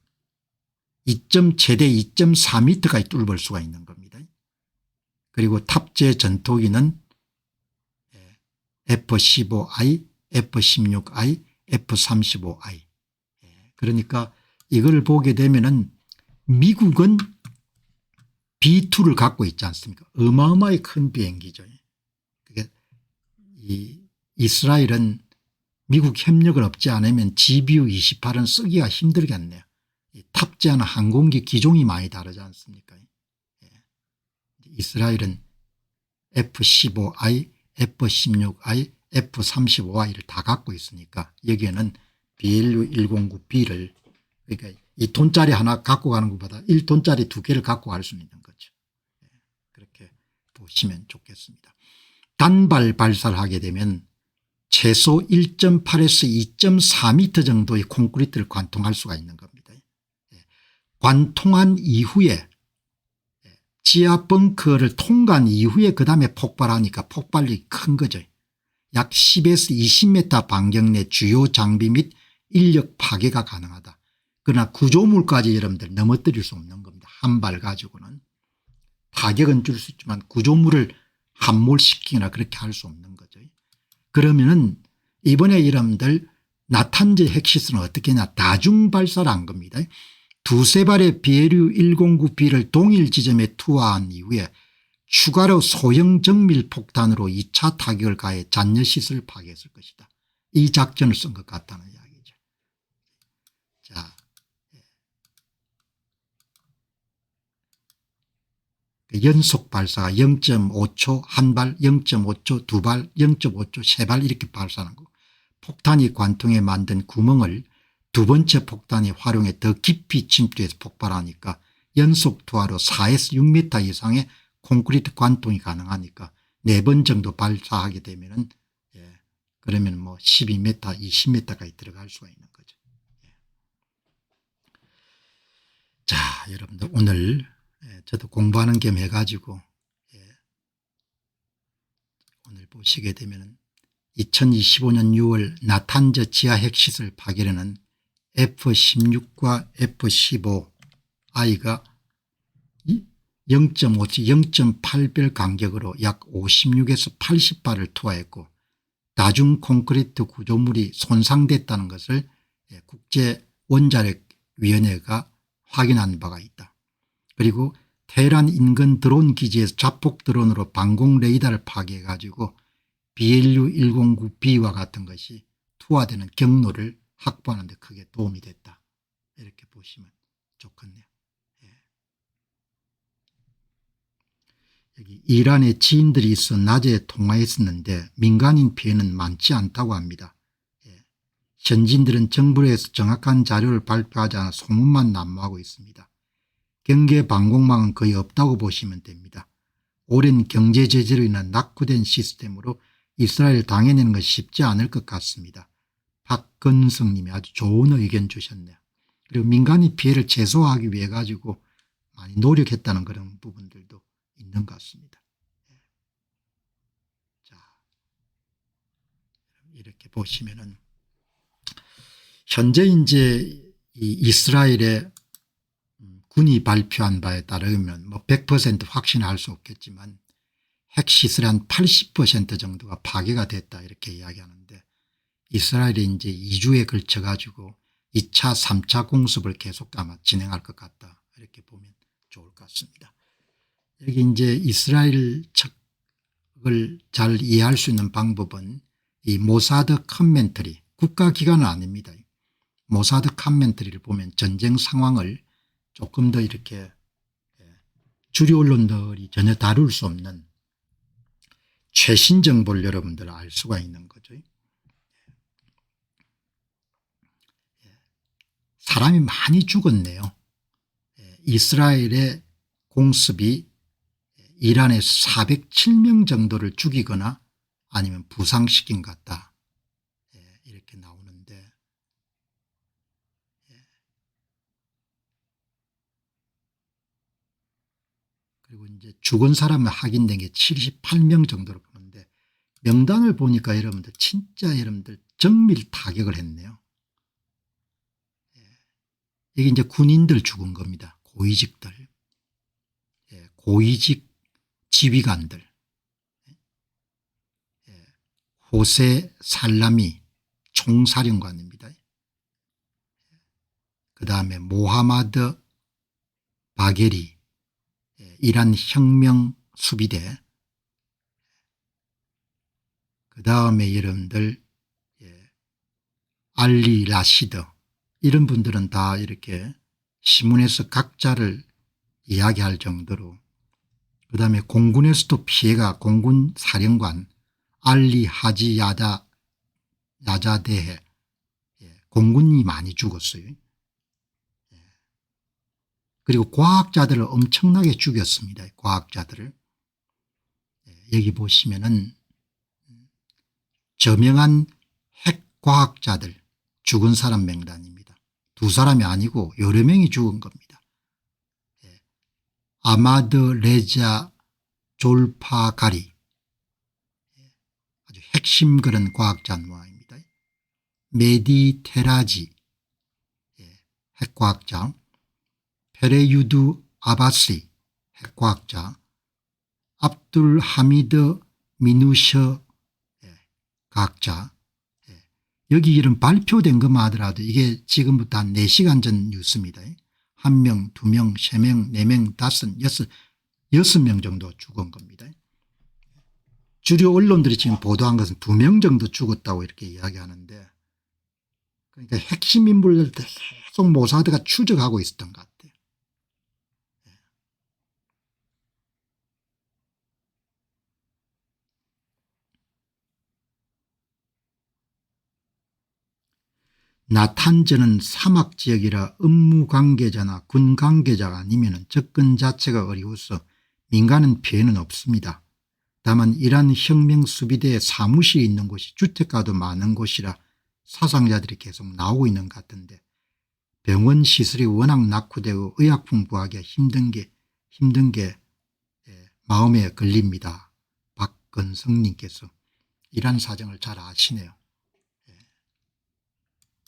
최대 2.4m까지 뚫을 수가 있는 겁니다. 그리고 탑재 전투기는 F-15I, F-16I, F-35I. 그러니까 이걸 보게 되면은 미국은 B2를 갖고 있지 않습니까? 어마어마하게 큰 비행기죠. 그게 이 이스라엘은 미국 협력을 얻지 않으면 GBU 28은 쓰기가 힘들겠네요. 탑재하는 항공기 기종이 많이 다르지 않습니까? 이스라엘은 F-15I, F-16I, F-35I를 다 갖고 있으니까 여기에는 BLU 109B를 그러니까 2톤짜리 하나 갖고 가는 것보다 1톤짜리 두 개를 갖고 갈 수 있는 거죠. 그렇게 보시면 좋겠습니다. 단발 발사를 하게 되면 최소 1.8에서 2.4m 정도의 콘크리트를 관통할 수가 있는 겁니다. 관통한 이후에 지하 벙커를 통과한 이후에 그다음에 폭발하니까 폭발력이 큰 거죠. 약 10에서 20m 반경 내 주요 장비 및 인력 파괴가 가능하다. 그러나 구조물까지 여러분들 넘어뜨릴 수 없는 겁니다. 한 발 가지고는. 타격은 줄 수 있지만 구조물을 함몰시키거나 그렇게 할 수 없는 거죠. 그러면은 이번에 여러분들 나탄제 핵시설은 어떻게 하냐 다중 발사를 한 겁니다. 두세 발의 BLU 109B를 동일 지점에 투하한 이후에 추가로 소형 정밀 폭탄으로 2차 타격을 가해 잔여시설을 파괴했을 것이다. 이 작전을 쓴 것 같다는 이야기죠. 자, 연속 발사가 0.5초 한 발, 0.5초 두 발, 0.5초 세 발 이렇게 발사하는 거. 폭탄이 관통에 만든 구멍을 두 번째 폭탄이 활용해 더 깊이 침투해서 폭발하니까 연속 투하로 4에서 6m 이상의 콘크리트 관통이 가능하니까 4번 정도 발사하게 되면은 그러면 뭐 12m 20m까지 들어갈 수가 있는 거죠. 자, 여러분들 오늘 저도 공부하는 겸 해가지고 오늘 보시게 되면 2025년 6월 나탄저 지하 핵시설 파괴로는 F-16과 F-15 I가 0.5치 0.8별 간격으로 약 56에서 80발을 투하했고 다중 콘크리트 구조물이 손상됐다는 것을 국제원자력위원회가 확인한 바가 있다. 그리고 테헤란 인근 드론 기지에서 자폭 드론으로 방공 레이더를 파괴해 가지고 BLU-109B와 같은 것이 투하되는 경로를 확보하는 데 크게 도움이 됐다. 이렇게 보시면 좋겠네요. 여기 이란의 지인들이 있어 낮에 통화했었는데 민간인 피해는 많지 않다고 합니다. 현지인들은 정부에서 정확한 자료를 발표하지 않아 소문만 난무하고 있습니다. 경계 방공망은 거의 없다고 보시면 됩니다. 오랜 경제 제재로 인한 낙후된 시스템으로 이스라엘을 당해내는 것이 쉽지 않을 것 같습니다. 박건성 님이 아주 좋은 의견 주셨네요. 그리고 민간인 피해를 최소화하기 위해 가지고 많이 노력했다는 그런 부분들도 있는 것 같습니다. 자, 이렇게 보시면은 현재 이제 이 이스라엘의 군이 발표한 바에 따르면 뭐 100% 확신할 수 없겠지만 핵시설의 한 80% 정도가 파괴가 됐다 이렇게 이야기하는데 이스라엘이 이제 2주에 걸쳐 가지고 2차 3차 공습을 계속 아마 진행할 것 같다 이렇게 보면 좋을 것 같습니다. 여기 이제 이스라엘 측을 잘 이해할 수 있는 방법은 이 모사드 커멘터리 국가기관은 아닙니다. 모사드 커멘터리를 보면 전쟁 상황을 조금 더 이렇게 주류 언론들이 전혀 다룰 수 없는 최신 정보를 여러분들 알 수가 있는 거죠. 사람이 많이 죽었네요. 이스라엘의 공습이 이란의 407명 정도를 죽이거나 아니면 부상시킨 것 같다. 이렇게 나오는데 그리고 이제 죽은 사람을 확인된 게 78명 정도로 보는데 명단을 보니까 여러분들 진짜 여러분들 정밀 타격을 했네요. 이게 이제 군인들 죽은 겁니다. 고위직들. 고위직 지휘관들. 호세 살라미 총사령관입니다. 그다음에 모하마드 바게리 이란 혁명 수비대 그다음에 여러분들 알리 라시드 이런 분들은 다 이렇게 신문에서 각자를 이야기할 정도로 그다음에 공군에서도 피해가 공군 사령관 알리 하지 야자데헤 공군이 많이 죽었어요. 그리고 과학자들을 엄청나게 죽였습니다. 과학자들을. 여기 보시면은 저명한 핵과학자들 죽은 사람 명단입니다. 두 사람이 아니고 여러 명이 죽은 겁니다. 아마드 레자 졸파가리 아주 핵심 그런 과학자 모양입니다. 메디 테라지 핵과학자 페레유드 아바시 핵과학자 압둘 하미드 미누셔 과학자 여기 이름 발표된 것만 하더라도 이게 지금부터 한 4시간 전 뉴스입니다. 1명, 2명, 3명, 4명, 5, 6명 정도 죽은 겁니다. 주류 언론들이 지금 보도한 것은 2명 정도 죽었다고 이렇게 이야기하는데 그러니까 핵심 인물들 계속 모사드가 추적하고 있었던 것 같아요. 나탄즈는 사막 지역이라 업무 관계자나 군 관계자가 아니면 접근 자체가 어려워서 민간은 피해는 없습니다. 다만 이란 혁명수비대에 사무실이 있는 곳이 주택가도 많은 곳이라 사상자들이 계속 나오고 있는 것 같은데 병원 시설이 워낙 낙후되고 의약품 구하기가 힘든 게 마음에 걸립니다. 박건성님께서 이란 사정을 잘 아시네요.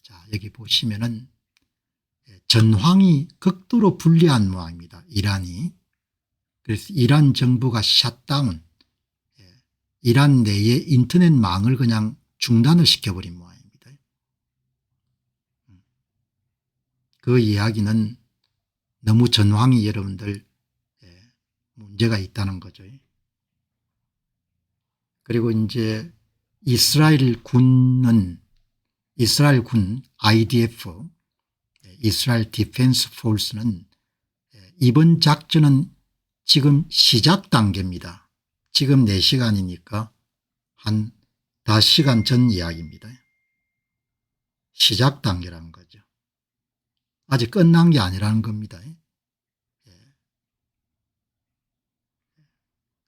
자, 여기 보시면은 전황이 극도로 불리한 모양입니다. 이란이. 그래서 이란 정부가 샷다운, 이란 내에 인터넷망을 그냥 중단을 시켜버린 모양입니다. 그 이야기는 너무 전황이 여러분들 문제가 있다는 거죠. 그리고 이제 이스라엘 군 IDF 이스라엘 디펜스 포스는 이번 작전은 지금 시작 단계입니다. 지금 4시간이니까 한 5시간 전 이야기입니다. 시작 단계라는 거죠. 아직 끝난 게 아니라는 겁니다.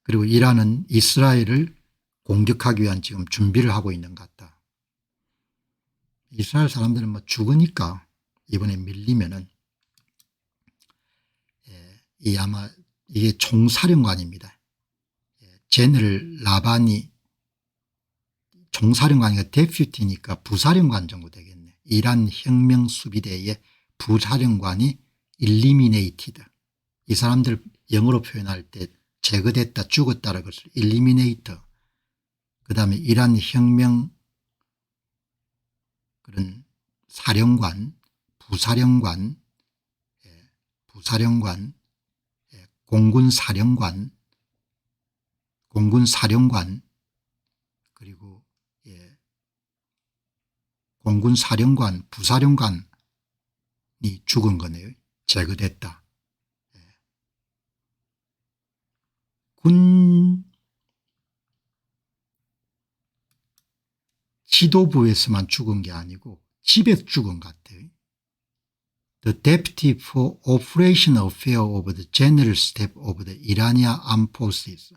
그리고 이란은 이스라엘을 공격하기 위한 지금 준비를 하고 있는 것 같다. 이스라엘 사람들은 뭐 죽으니까 이번에 밀리면은 아마 이게 총사령관입니다. 제너럴 라바니 총사령관이가 데퓨티니까 부사령관 정도 되겠네. 이란 혁명수비대의 부사령관이 eliminated. 이 사람들 영어로 표현할 때 제거됐다 죽었다라는 것을 eliminator. 그다음에 이란 혁명 그런 사령관, 부사령관, 공군사령관 그리고 공군사령관, 부사령관이 죽은 거네요. 제거됐다. 군 지도부에서만 죽은 게 아니고 집에서 죽은 것 같아요. The Deputy for Operational Affairs of the General Staff of the Iranian Armed Forces.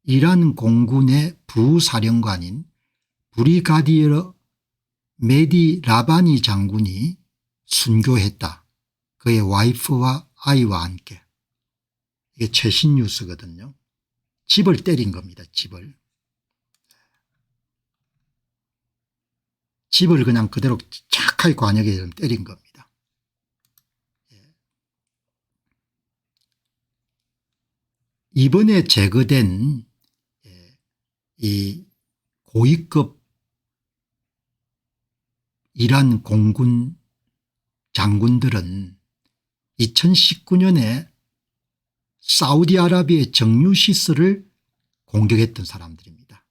이란 공군의 부사령관인 브리가디어 메디 라바니 장군이 순교했다. 그의 와이프와 아이와 함께. 이게 최신 뉴스거든요. 집을 때린 겁니다. 집을 그냥 그대로 착하게 관역에 때린 겁니다. 이번에 제거된 이 고위급 이란 공군 장군들은 2019년에 사우디아라비아의 정유시설을 공격했던 사람들입니다.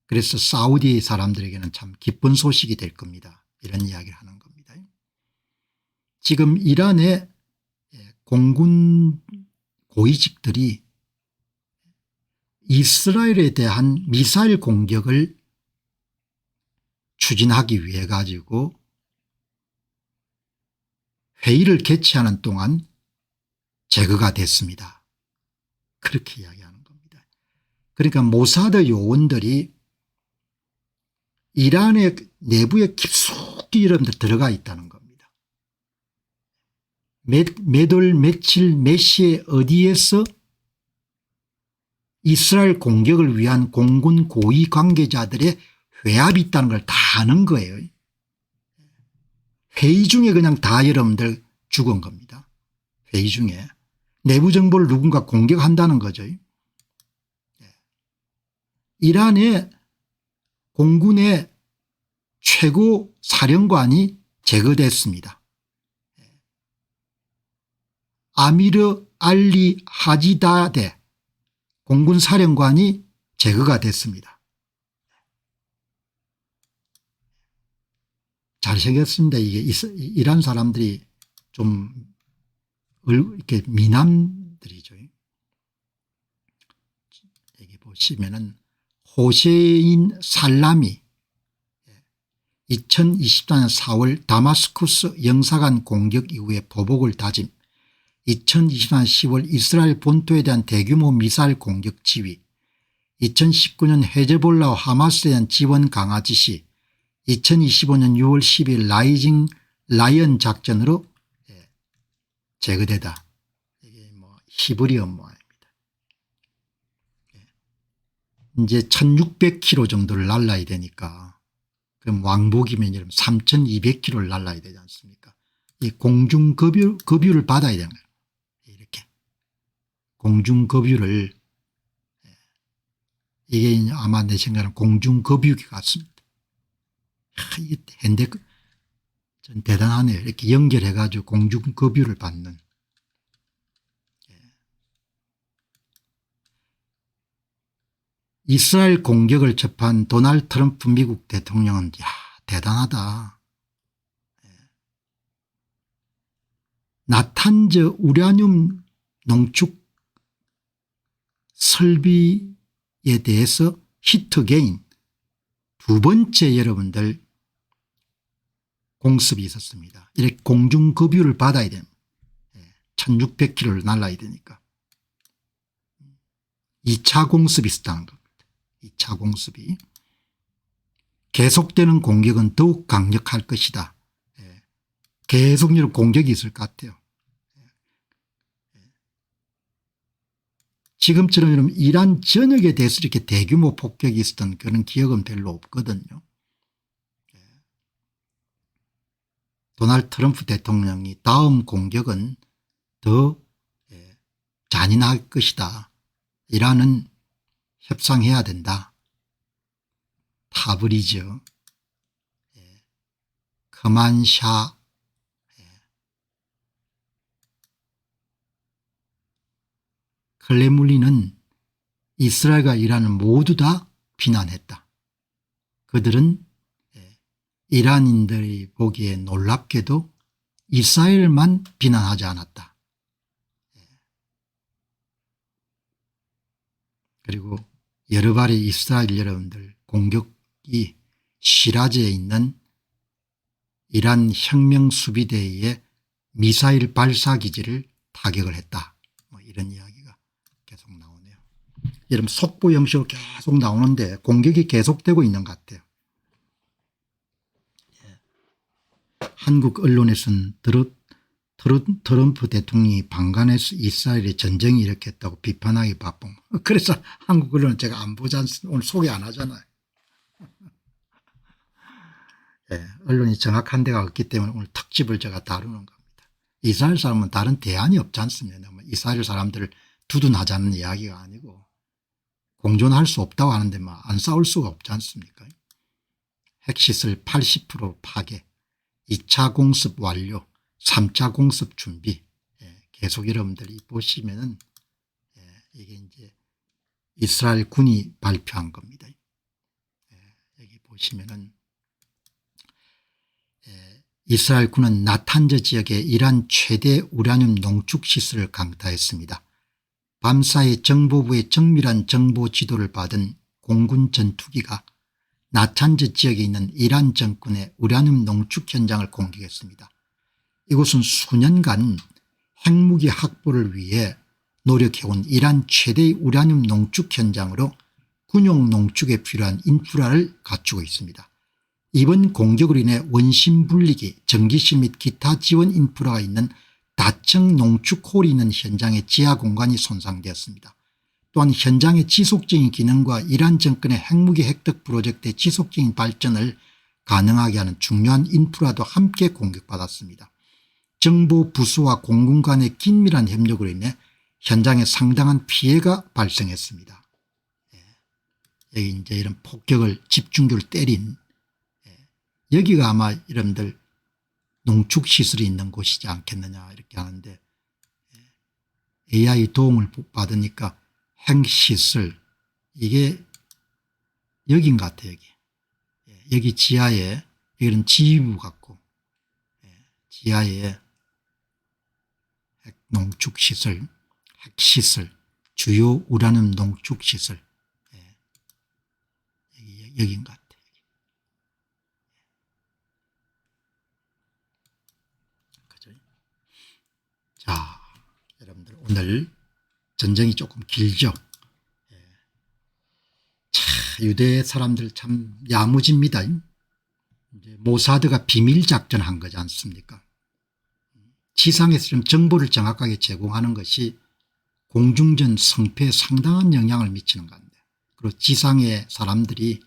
그래서 사우디 사람들에게는 참 기쁜 소식이 될 겁니다. 이런 이야기를 하는 겁니다. 지금 이란의 공군 고위직들이 이스라엘에 대한 미사일 공격을 추진하기 위해 가지고 회의를 개최하는 동안 제거가 됐습니다. 그렇게 이야기하는 겁니다. 그러니까 모사드 요원들이 이란의 내부에 깊숙이 여러분들 들어가 있다는 겁니다. 몇 월 며칠 몇 시에 어디에서 이스라엘 공격을 위한 공군 고위 관계자들의 회합이 있다는 걸 다 아는 거예요. 회의 중에 그냥 다 여러분들 죽은 겁니다. 회의 중에. 내부 정보를 누군가 공격한다는 거죠. 이란의 공군의 최고 사령관이 제거됐습니다. 아미르 알리 하지다데 공군 사령관이 제거가 됐습니다. 잘생겼습니다. 이게 이란 사람들이 좀 이렇게 미남들이죠. 여기 보시면은 호세인 살라미 2024년 4월 다마스쿠스 영사관 공격 이후에 보복을 다짐, 2024년 10월 이스라엘 본토에 대한 대규모 미사일 공격 지휘, 2019년 헤즈볼라와 하마스에 대한 지원 강화 지시, 2025년 6월 10일 라이징 라이언 작전으로 제거되다. 이게 뭐 히브리 업무입니다. 이제 1600km 정도를 날라야 되니까 그럼 왕복이면 여러분 3200km를 날라야 되지 않습니까? 이 공중급유를 받아야 되는 거예요. 이렇게 공중급유를, 이게 아마 내 생각에는 공중급유기 같습니다. 이게 전 대단하네요. 이렇게 연결해 가지고 공중급유를 받는. 이스라엘 공격을 접한 도널드 트럼프 미국 대통령은 대단하다. 나탄저 우라늄 농축 설비에 대해서 히트게인 두 번째 여러분들 공습이 있었습니다. 이렇게 공중급유를 받아야 됩니다. 1600km를 날아야 되니까. 2차 공습이 있었다는 겁니다. 2차 공습이. 계속되는 공격은 더욱 강력할 것이다. 계속 이런 공격이 있을 것 같아요. 지금처럼 이런 이란 전역에 대해서 이렇게 대규모 폭격이 있었던 그런 기억은 별로 없거든요. 도널드 트럼프 대통령이 다음 공격은 더 잔인할 것이다. 이란은 협상해야 된다. 타브리즈, 커만샤, 클레물린은 이스라엘과 이란을 모두 다 비난했다. 그들은 이란인들이 보기에 놀랍게도 이스라엘만 비난하지 않았다. 그리고 여러 발의 이스라엘 여러분들 공격이 시라즈에 있는 이란 혁명수비대의 미사일 발사기지를 타격을 했다. 뭐 이런 이야기가 계속 나오네요. 여러분 속보 형식으로 계속 나오는데 공격이 계속되고 있는 것 같아요. 한국 언론에서는 트럼프 대통령이 방간에서 이스라엘의 전쟁이 일으켰다고 비판하기 바쁜. 그래서 한국 언론은 제가 안 보지 않습니다. 오늘 소개 안 하잖아요. 언론이 정확한 데가 없기 때문에 오늘 특집을 제가 다루는 겁니다. 이스라엘 사람은 다른 대안이 없지 않습니다. 이스라엘 사람들을 두둔하자는 이야기가 아니고 공존할 수 없다고 하는데 안 싸울 수가 없지 않습니까? 핵시설 80% 파괴, 2차 공습 완료, 3차 공습 준비. 계속 여러분들이 보시면은 이게 이제 이스라엘 군이 발표한 겁니다. 여기 보시면은 이스라엘 군은 나탄저 지역에 이란 최대 우라늄 농축 시설을 강타했습니다. 밤사이 정보부의 정밀한 정보 지도를 받은 공군 전투기가 나탄저 지역에 있는 이란 정권의 우라늄 농축 현장을 공격했습니다. 이곳은 수년간 핵무기 확보를 위해 노력해온 이란 최대의 우라늄 농축 현장으로 군용 농축에 필요한 인프라를 갖추고 있습니다. 이번 공격으로 인해 원심 분리기, 전기실 및 기타 지원 인프라가 있는 다층 농축홀이 있는 현장의 지하 공간이 손상되었습니다. 또한 현장의 지속적인 기능과 이란 정권의 핵무기 획득 프로젝트의 지속적인 발전을 가능하게 하는 중요한 인프라도 함께 공격받았습니다. 정보 부수와 공군 간의 긴밀한 협력으로 인해 현장에 상당한 피해가 발생했습니다. 여기 이제 이런 폭격을 집중적으로 때린, 여기가 아마 여러분들 농축시설이 있는 곳이지 않겠느냐 이렇게 하는데, AI 도움을 받으니까 핵시설, 이게 여긴 것 같아요. 여기 지하에, 여기는 지휘부 같고, 지하에 핵 농축시설, 핵시설, 주요 우라늄 농축시설, 여긴 것 같아요. 늘 전쟁이 조금 길죠. 자, 유대 사람들 참 야무집니다. 이제 모사드가 비밀작전한 거지 않습니까? 지상에서 좀 정보를 정확하게 제공하는 것이 공중전 성패에 상당한 영향을 미치는 건데, 그리고 지상의 사람들이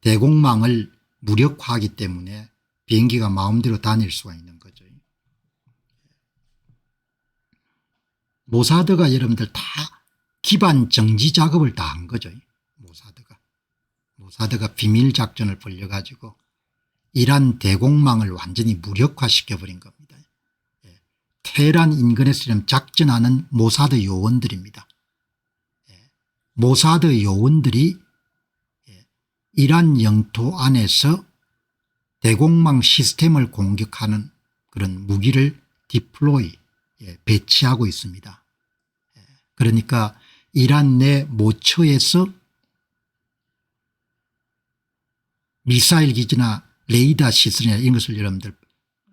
대공망을 무력화하기 때문에 비행기가 마음대로 다닐 수가 있는 거죠. 모사드가 여러분들 다 기반 정지 작업을 다 한 거죠. 모사드가 비밀작전을 벌여가지고 이란 대공망을 완전히 무력화시켜버린 겁니다. 테헤란 인근에서 작전하는 모사드 요원들입니다. 모사드 요원들이 이란 영토 안에서 대공망 시스템을 공격하는 그런 무기를 디플로이 배치하고 있습니다. 그러니까 이란 내 모처에서 미사일 기지나 레이더 시설이나 이런 것을 여러분들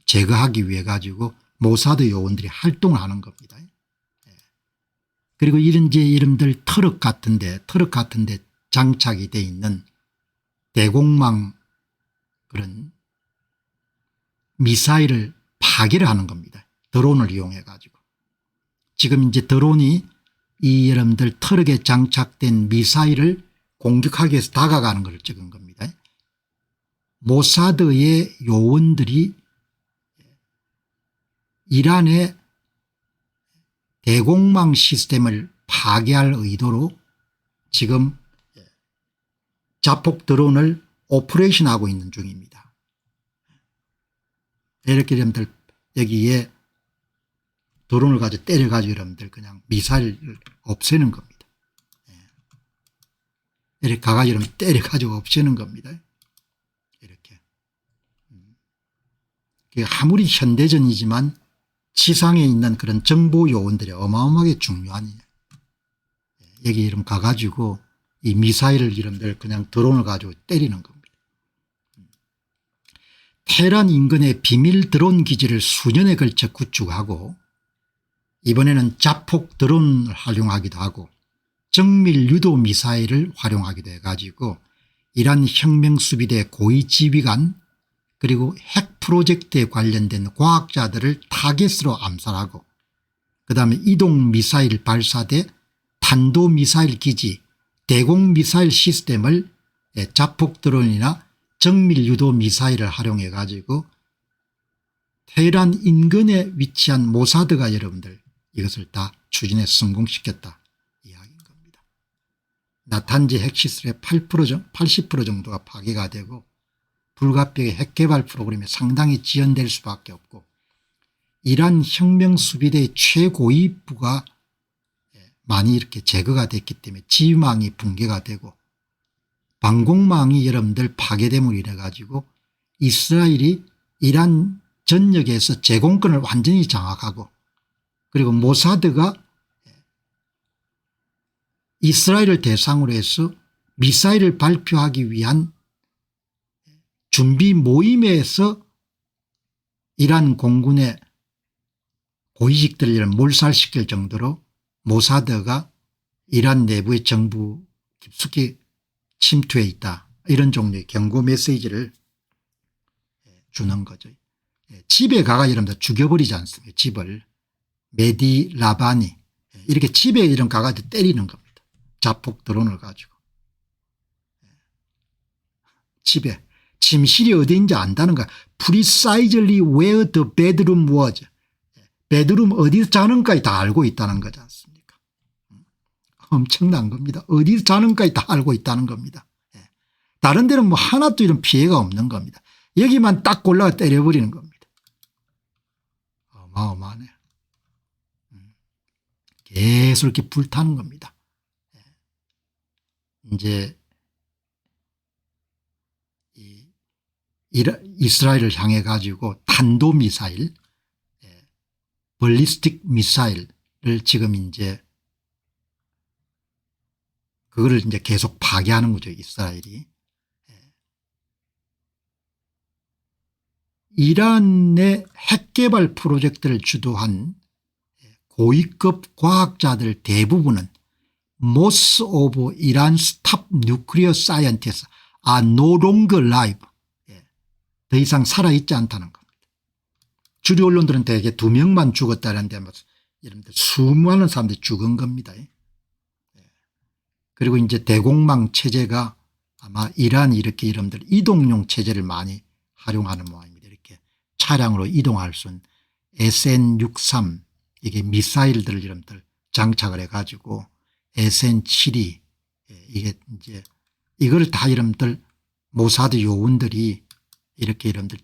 제거하기 위해 가지고 모사드 요원들이 활동을 하는 겁니다. 그리고 이런 이제 여러분들 트럭 같은데 장착이 돼 있는 대공망 그런 미사일을 파괴를 하는 겁니다. 드론을 이용해 가지고. 지금 이제 드론이 이 여러분들 트럭에 장착된 미사일을 공격하기 위해서 다가가는 것을 찍은 겁니다. 모사드의 요원들이 이란의 대공망 시스템을 파괴할 의도로 지금 자폭 드론을 오퍼레이션하고 있는 중입니다. 이렇게 여러분들 여기에 드론을 가지고 때려가지고 여러분들 그냥 미사일을 없애는 겁니다. 이렇게 가가지고 여러분 때려가지고 없애는 겁니다. 이렇게. 아무리 현대전이지만 지상에 있는 그런 정보 요원들이 어마어마하게 중요한, 여기 이름 가가지고 이 미사일을 여러분들 그냥 드론을 가지고 때리는 겁니다. 테헤란 인근의 비밀 드론 기지를 수년에 걸쳐 구축하고 이번에는 자폭 드론을 활용하기도 하고 정밀 유도 미사일을 활용하기도 해가지고 이란 혁명수비대 고위 지휘관 그리고 핵 프로젝트에 관련된 과학자들을 타겟으로 암살하고 그다음에 이동미사일 발사대 탄도미사일 기지 대공미사일 시스템을 자폭 드론이나 정밀 유도 미사일을 활용해 가지고 테헤란 인근에 위치한 모사드가 여러분들 이것을 다 추진해 성공시켰다 이야기인 겁니다. 나탄지 핵시설의 80% 정도가 파괴가 되고 불가피하게 핵개발 프로그램에 상당히 지연될 수밖에 없고 이란 혁명수비대의 최고위부가 많이 이렇게 제거가 됐기 때문에 지휘망이 붕괴가 되고 방공망이 여러분들 파괴됨으로 인해 가지고 이스라엘이 이란 전역에서 제공권을 완전히 장악하고 그리고 모사드가 이스라엘을 대상으로 해서 미사일을 발표하기 위한 준비 모임에서 이란 공군의 고위직들을 몰살시킬 정도로 모사드가 이란 내부의 정부 깊숙이 침투해 있다 이런 종류의 경고 메시지를 주는 거죠. 집에 가가 여러분들 죽여버리지 않습니까? 집을 메디 라바니 이렇게 집에 이런 가가지고 때리는 겁니다. 자폭 드론을 가지고 집에 침실이 어디인지 안다는 거야. Precisely where the bedroom was. 베드룸 어디서 자는가에 다 알고 있다는 거지 않습니까? 엄청난 겁니다. 어디서 자는가에 다 알고 있다는 겁니다. 다른 데는 뭐 하나도 이런 피해가 없는 겁니다. 여기만 딱 골라서 때려버리는 겁니다. 어마어마하네. 계속 이렇게 불타는 겁니다. 이제 이스라엘을 향해 가지고 탄도미사일 벌리스틱 미사일을 지금 이제 그거를 이제 계속 파괴하는 거죠. 이스라엘이. 이란의 핵개발 프로젝트를 주도한 고위급 과학자들 대부분은 Most of Iran's top nuclear scientists are no longer alive. 더 이상 살아있지 않다는 겁니다. 주류 언론들은 대개 2명만 죽었다는데 여러분들 수많은 사람들이 죽은 겁니다. 그리고 이제 대공망 체제가 아마 이란이 이렇게 여러분들 이동용 체제를 많이 활용하는 모양입니다. 이렇게 차량으로 이동할 수 있는 SN-63 이게 미사일들을 여러분들 장착을 해가지고 SN-72 이게 이제 이걸 다 여러분들 모사드 요원들이 이렇게 여러분들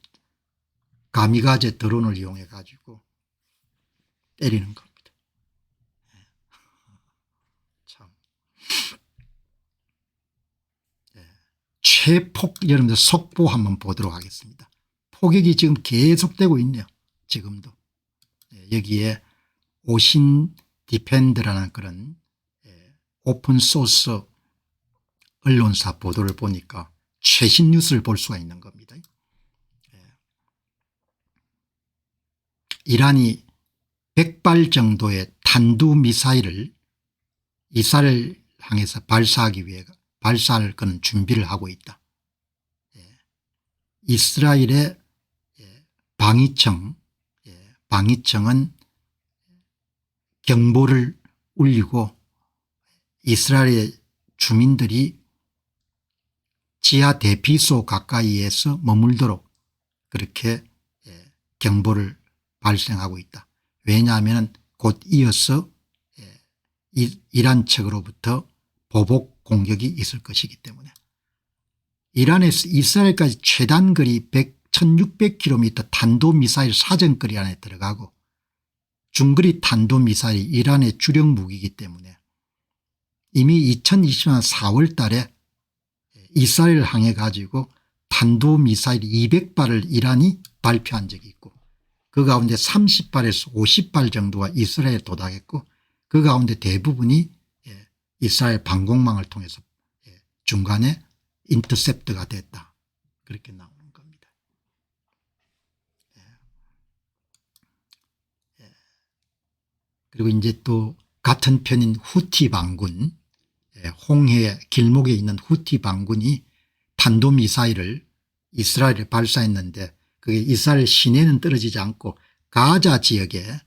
가미가제 드론을 이용해 가지고 때리는 겁니다. 참. 최폭 여러분들 속보 한번 보도록 하겠습니다. 폭격이 지금 계속되고 있네요. 지금도. 여기에 오신 디펜드라는 그런 오픈소스 언론사 보도를 보니까 최신 뉴스를 볼 수가 있는 겁니다. 이란이 100발 정도의 탄두미사일을 이스라엘을 향해서 발사하기 위해 발사할 그런 준비를 하고 있다. 이스라엘의 방위청은 경보를 울리고 이스라엘의 주민들이 지하 대피소 가까이에서 머물도록 그렇게 경보를 발생하고 있다. 왜냐하면 곧 이어서 이란 측으로부터 보복 공격이 있을 것이기 때문에. 이란에서 이스라엘까지 최단거리 1600km 탄도미사일 사정거리 안에 들어가고 중거리 탄도미사일이 이란의 주력 무기이기 때문에 이미 2020년 4월 달에 이스라엘을 향해 가지고 탄도미사일 200발을 이란이 발표한 적이 있고 그 가운데 30발에서 50발 정도가 이스라엘에 도달했고 그 가운데 대부분이 이스라엘 방공망을 통해서 중간에 인터셉트가 됐다. 그렇게 나오는 겁니다. 그리고 이제 또 같은 편인 후티 반군 홍해 길목에 있는 후티 반군이 탄도미사일을 이스라엘에 발사했는데 그게 이스라엘 시내는 떨어지지 않고 가자 지역에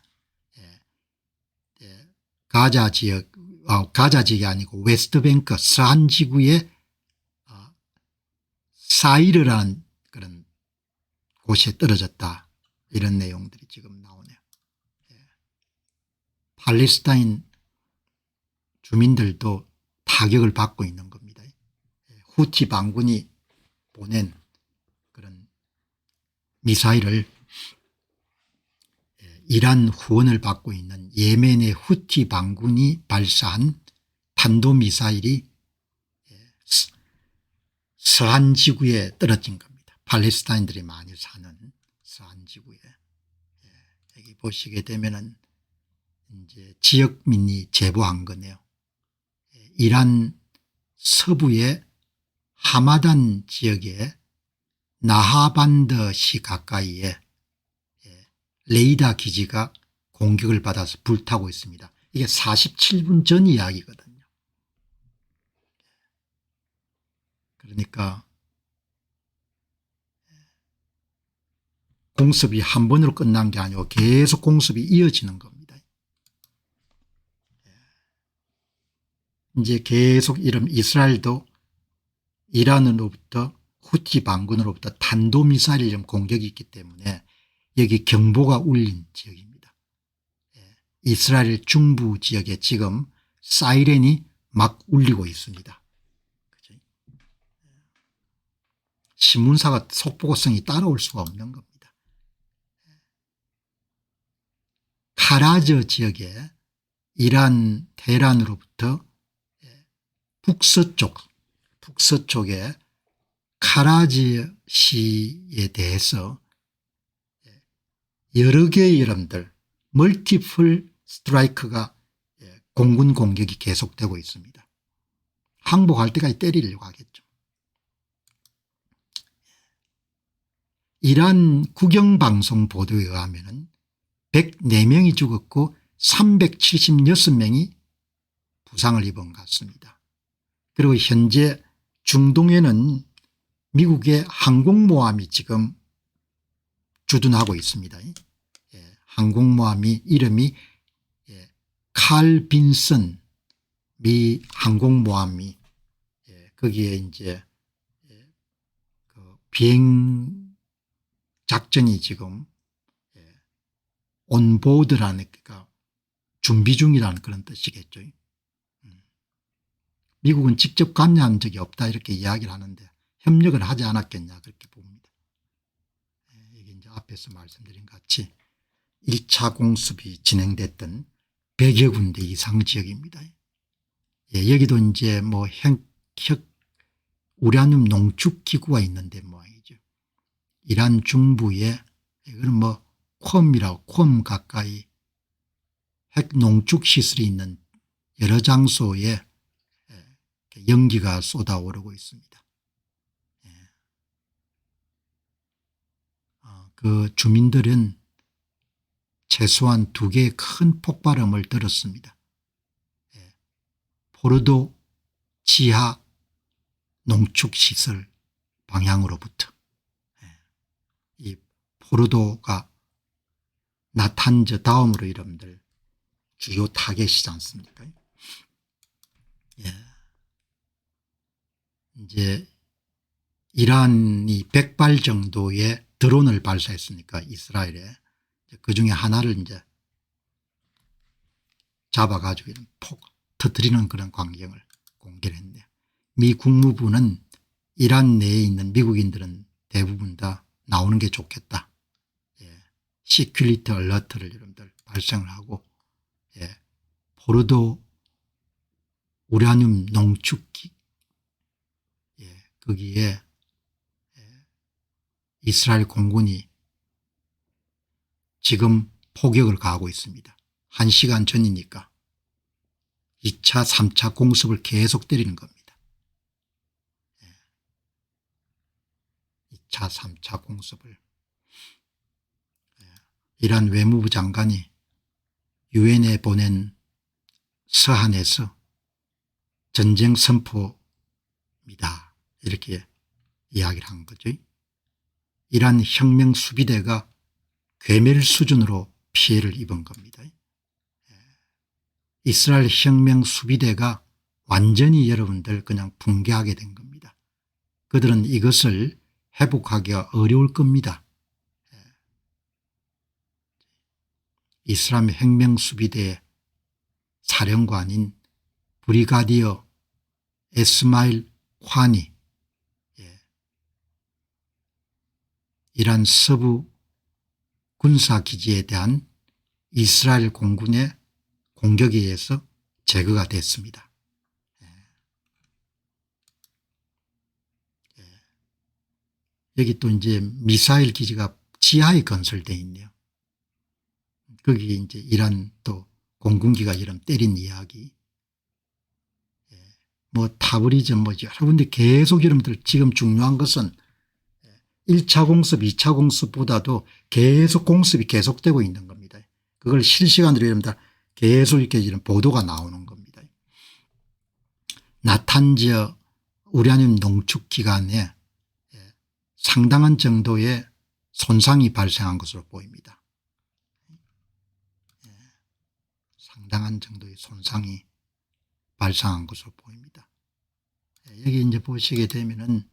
가자 지역이 아니고 웨스트뱅크 서한 지구의 사이르라는 그런 곳에 떨어졌다. 이런 내용들이 지금 나오네요. 팔레스타인 주민들도 타격을 받고 있는 겁니다. 후티 반군이 보낸 그런 미사일을 이란 후원을 받고 있는 예멘의 후티 반군이 발사한 탄도미사일이 서한지구에 떨어진 겁니다. 팔레스타인들이 많이 사는 서한지구에. 여기 보시게 되면은 이제 지역민이 제보한 거네요. 이란 서부의 하마단 지역에 나하반드시 가까이에 레이더 기지가 공격을 받아서 불타고 있습니다. 이게 47분 전 이야기거든요. 그러니까 공습이 한 번으로 끝난 게 아니고 계속 공습이 이어지는 겁니다. 이제 계속 이런 이스라엘도 이란으로부터 후티 반군으로부터 탄도미사일 공격이 있기 때문에 여기 경보가 울린 지역입니다. 이스라엘 중부 지역에 지금 사이렌이 막 울리고 있습니다. 신문사가 속보성이 따라올 수가 없는 겁니다. 카라저 지역에 이란 테헤란으로부터 북서쪽에 카라지시에 대해서 여러 개의 여러분들 멀티플 스트라이크가 공군 공격이 계속되고 있습니다. 항복할 때까지 때리려고 하겠죠. 이란 국영방송 보도에 의하면 104명이 죽었고 376명이 부상을 입은 것 같습니다. 그리고 현재 중동에는 미국의 항공모함이 지금 주둔하고 있습니다. 항공모함이 이름이 칼 빈슨 미 항공모함이 거기에 이제 그 비행 작전이 지금 온보드라는 그러니까 준비 중이라는 그런 뜻이겠죠. 미국은 직접 관여한 적이 없다 이렇게 이야기를 하는데 협력을 하지 않았겠냐 그렇게 봅니다. 이게 이제 앞에서 말씀드린 것 같이 1차 공습이 진행됐던 100여 군데 이상 지역입니다. 여기도 이제 뭐 우라늄 농축 기구가 있는데 모양이죠. 이란 중부에 이거는 뭐 쿰 가까이 핵 농축 시설이 있는 여러 장소에 연기가 쏟아오르고 있습니다. 그 주민들은 최소한 2개의 큰 폭발음을 들었습니다. 포르도 지하 농축시설 방향으로부터. 이 포르도가 나탄즈 다음으로 여러분들 주요 타겟이지 않습니까? 이제 이란이 100발 정도의 드론을 발사했으니까 이스라엘에 그중에 하나를 이제 잡아가지고 터뜨리는 그런 광경을 공개를 했네요. 미 국무부는 이란 내에 있는 미국인들은 대부분 다 나오는 게 좋겠다. 시큐리티 얼러트를 여러분들 발생을 하고 포르도 우라늄 농축기 거기에 이스라엘 공군이 지금 포격을 가하고 있습니다. 1시간 전이니까 2차 3차 공습을 계속 때리는 겁니다. 2차 3차 공습을 이란 외무부 장관이 유엔에 보낸 서한에서 전쟁 선포입니다 이렇게 이야기를 한 거죠. 이란 혁명 수비대가 괴멸 수준으로 피해를 입은 겁니다. 이스라엘 혁명 수비대가 완전히 여러분들 그냥 붕괴하게 된 겁니다. 그들은 이것을 회복하기가 어려울 겁니다. 이스라엘 혁명 수비대의 사령관인 브리가디어 에스마일 콴이 이란 서부 군사기지에 대한 이스라엘 공군의 공격에 의해서 제거가 됐습니다. 여기 또 이제 미사일 기지가 지하에 건설되어 있네요. 거기 이제 이란 또 공군기가 이름 때린 이야기. 뭐 타브리즘 뭐 여러 군데 계속 여러분들 지금 중요한 것은 1차 공습 2차 공습보다도 계속 공습이 계속되고 있는 겁니다. 그걸 실시간으로 여러분들 계속 이렇게 이런 보도가 나오는 겁니다. 나탄즈 우라늄 농축 기간에 상당한 정도의 손상이 발생한 것으로 보입니다. 상당한 정도의 손상이 발생한 것으로 보입니다. 여기 이제 보시게 되면은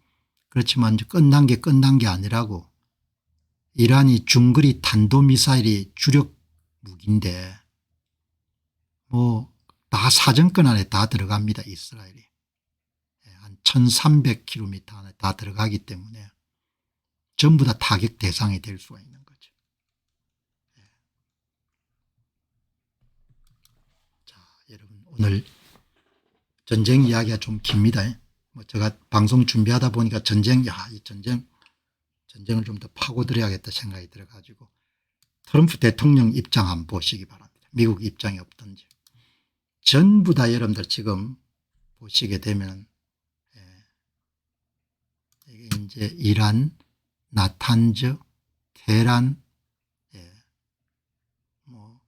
그렇지만 이제 끝난 게 아니라고 이란이 중거리 탄도미사일이 주력 무기인데 뭐 다 사정권 안에 다 들어갑니다. 이스라엘이. 한 1300km 안에 다 들어가기 때문에 전부 다 타격 대상이 될 수가 있는 거죠. 자, 여러분 오늘 전쟁 이야기가 좀 깁니다. 뭐 제가 방송 준비하다 보니까 이 전쟁을 좀 더 파고들어야겠다 생각이 들어가지고 트럼프 대통령 입장 한번 보시기 바랍니다. 미국 입장이 없던지. 전부 다 여러분들 지금 보시게 되면 이게 이제 이란, 나탄즈, 테헤란, 뭐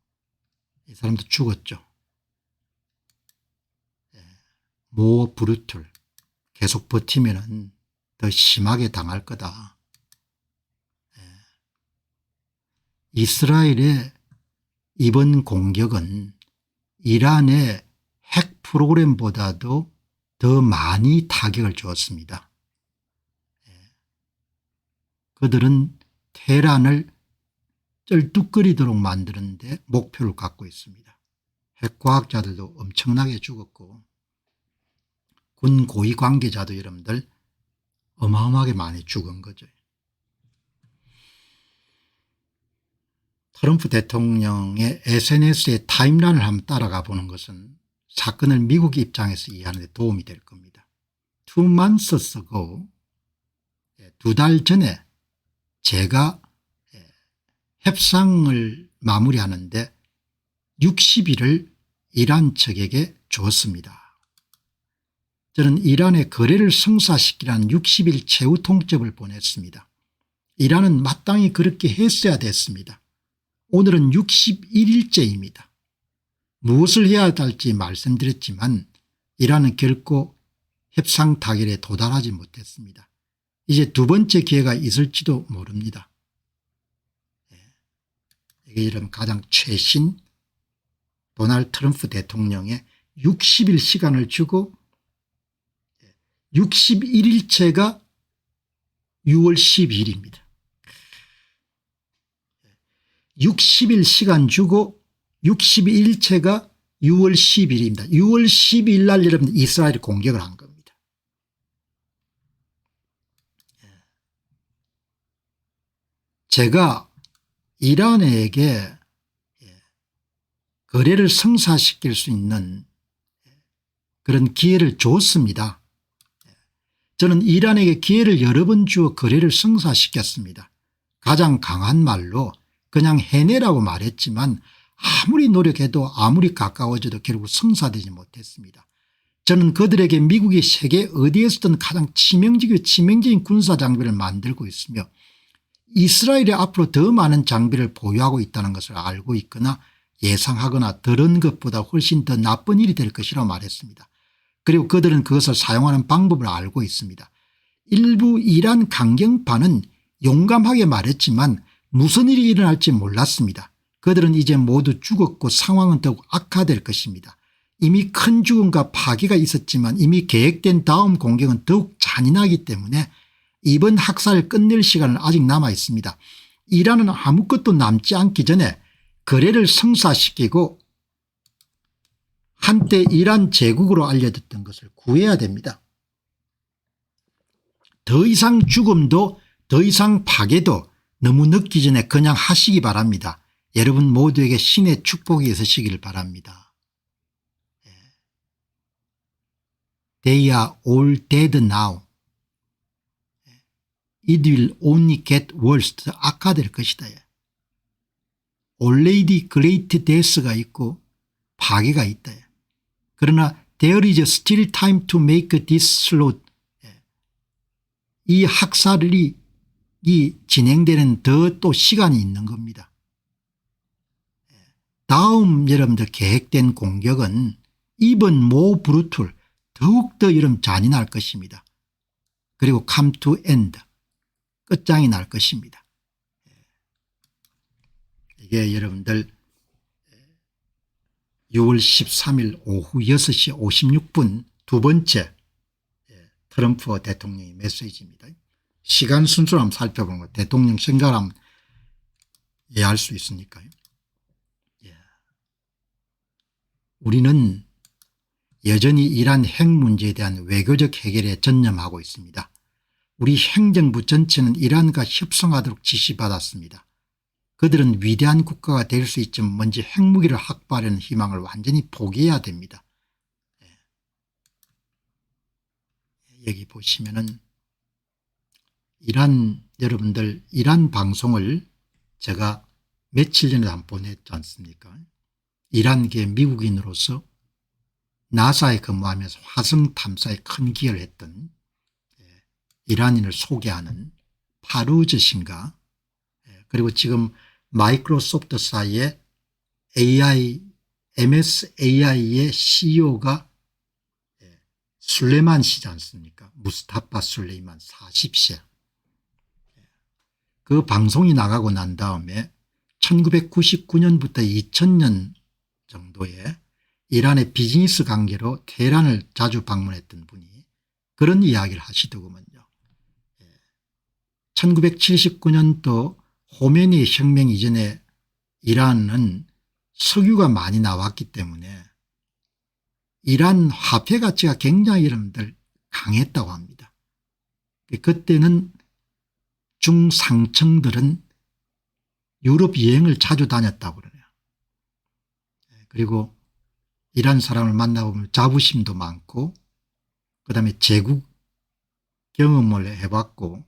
이 사람도 죽었죠. 모 브루툴 계속 버티면은 더 심하게 당할 거다. 이스라엘의 이번 공격은 이란의 핵 프로그램보다도 더 많이 타격을 주었습니다. 그들은 테헤란을 쩔뚝거리도록 만드는데 목표를 갖고 있습니다. 핵과학자들도 엄청나게 죽었고 군 고위 관계자도 여러분들 어마어마하게 많이 죽은 거죠. 트럼프 대통령의 SNS의 타임라인을 한번 따라가 보는 것은 사건을 미국 입장에서 이해하는 데 도움이 될 겁니다. 2 months ago 2달 전에 제가 협상을 마무리하는데 60일을 이란 측에게 줬습니다. 저는 이란의 거래를 성사시키라는 60일 최후 통첩을 보냈습니다. 이란은 마땅히 그렇게 했어야 됐습니다. 오늘은 61일째입니다. 무엇을 해야 할지 말씀드렸지만 이란은 결코 협상 타결에 도달하지 못했습니다. 이제 두 번째 기회가 있을지도 모릅니다. 이게 이런 가장 최신 도널드 트럼프 대통령의 60일 시간을 주고 61일째가 6월 12일입니다. 60일 시간 주고 61일째가 6월 10일입니다. 6월 12일 날 여러분 이스라엘이 공격을 한 겁니다. 제가 이란에게 거래를 성사시킬 수 있는 그런 기회를 줬습니다. 저는 이란에게 기회를 여러 번 주어 거래를 성사시켰습니다. 가장 강한 말로 그냥 해내라고 말했지만 아무리 노력해도 아무리 가까워져도 결국 성사되지 못했습니다. 저는 그들에게 미국이 세계 어디에서든 가장 치명적인 군사장비를 만들고 있으며 이스라엘이 앞으로 더 많은 장비를 보유하고 있다는 것을 알고 있거나 예상하거나 들은 것보다 훨씬 더 나쁜 일이 될 것이라고 말했습니다. 그리고 그들은 그것을 사용하는 방법을 알고 있습니다. 일부 이란 강경파는 용감하게 말했지만 무슨 일이 일어날지 몰랐습니다. 그들은 이제 모두 죽었고 상황은 더욱 악화될 것입니다. 이미 큰 죽음과 파괴가 있었지만 이미 계획된 다음 공격은 더욱 잔인하기 때문에 이번 학살을 끝낼 시간은 아직 남아 있습니다. 이란은 아무것도 남지 않기 전에 거래를 성사시키고 한때 이란 제국으로 알려졌던 것을 구해야 됩니다. 더 이상 죽음도 더 이상 파괴도 너무 늦기 전에 그냥 하시기 바랍니다. 여러분 모두에게 신의 축복이 있으시길 바랍니다. They are all dead now. It will only get worse. 악화될 것이다. Already great death가 있고 파괴가 있다. 그러나 there is still time to make this slaughter. 이 학살이 진행되는 더 또 시간이 있는 겁니다. 다음 여러분들 계획된 공격은 이번 모 브루툴 더욱더 여러분 잔인할 것입니다. 그리고 come to end 끝장이 날 것입니다. 이게 여러분들 6월 13일 오후 6시 56분 두 번째 트럼프 대통령의 메시지입니다. 시간 순서로 한번 살펴보는 거 대통령 생각을 한번 이해할 수 있으니까요. 우리는 여전히 이란 핵 문제에 대한 외교적 해결에 전념하고 있습니다. 우리 행정부 전체는 이란과 협상하도록 지시받았습니다. 그들은 위대한 국가가 될 수 있지만 먼저 핵무기를 확보하려는 희망을 완전히 포기해야 됩니다. 여기 보시면은 이란 여러분들 이란 방송을 제가 며칠 전에 한번 보냈지 않습니까? 이란계 미국인으로서 나사에 근무하면서 화성 탐사에 큰 기여를 했던 이란인을 소개하는 파루즈 씨인가 그리고 지금 마이크로소프트 사이에 AI MSAI의 CEO가 술레만 씨지 않습니까? 무스타파 술레이만 40세. 그 방송이 나가고 난 다음에 1999년부터 2000년 정도에 이란의 비즈니스 관계로 테헤란을 자주 방문했던 분이 그런 이야기를 하시더구먼요. 1979년도 호메니 혁명 이전에 이란은 석유가 많이 나왔기 때문에 이란 화폐 가치가 굉장히 여러분들 강했다고 합니다. 그때는 중상층들은 유럽 여행을 자주 다녔다고 그러네요. 그리고 이란 사람을 만나보면 자부심도 많고 그다음에 제국 경험을 해봤고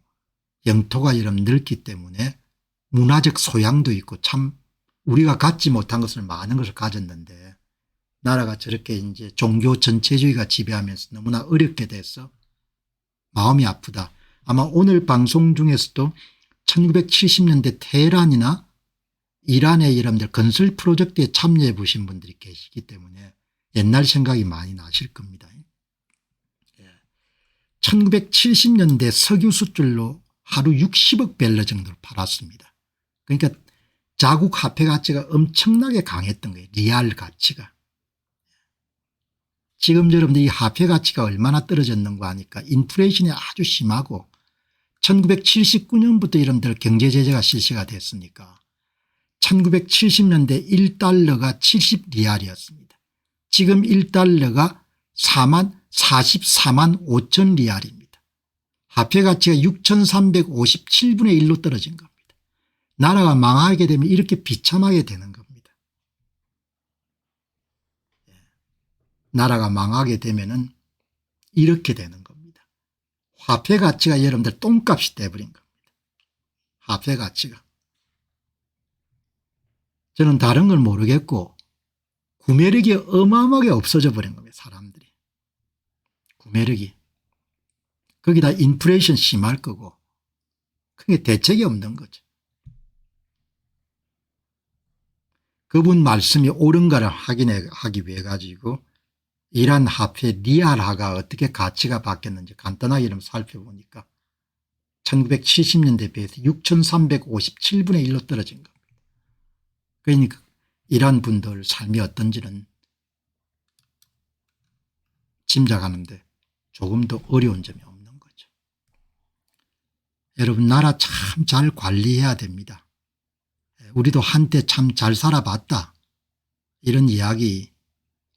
영토가 여러분 넓기 때문에 문화적 소양도 있고 참 우리가 갖지 못한 것을 많은 것을 가졌는데 나라가 저렇게 이제 종교 전체주의가 지배하면서 너무나 어렵게 돼서 마음이 아프다. 아마 오늘 방송 중에서도 1970년대 테헤란이나 이란의 여러분들 건설 프로젝트에 참여해 보신 분들이 계시기 때문에 옛날 생각이 많이 나실 겁니다. 1970년대 석유 수출로 하루 60억 벨러 정도를 팔았습니다. 그러니까 자국 화폐 가치가 엄청나게 강했던 거예요. 리알 가치가. 지금 여러분들 이 화폐 가치가 얼마나 떨어졌는가 하니까 인플레이션이 아주 심하고 1979년부터 여러분들 경제 제재가 실시가 됐으니까 1970년대 1달러가 70리알이었습니다. 지금 1달러가 44만 5천 리알입니다. 화폐 가치가 6,357분의 1로 떨어진 겁니다. 나라가 망하게 되면 이렇게 비참하게 되는 겁니다. 나라가 망하게 되면은 이렇게 되는 겁니다. 화폐 가치가 여러분들 똥값이 돼버린 겁니다. 화폐 가치가. 저는 다른 걸 모르겠고 구매력이 어마어마하게 없어져 버린 겁니다. 사람들이. 구매력이. 거기다 인플레이션 심할 거고 그게 대책이 없는 거죠. 그분 말씀이 옳은가를 확인하기 위해 가지고 이란 화폐 리알화가 어떻게 가치가 바뀌었는지 간단하게 좀 살펴보니까 1970년대에 비해서 6,357분의 1로 떨어진 겁니다. 그러니까 이란 분들 삶이 어떤지는 짐작하는데 조금 더 어려운 점이 없는 거죠. 여러분 나라 참 잘 관리해야 됩니다. 우리도 한때 참 잘 살아봤다 이런 이야기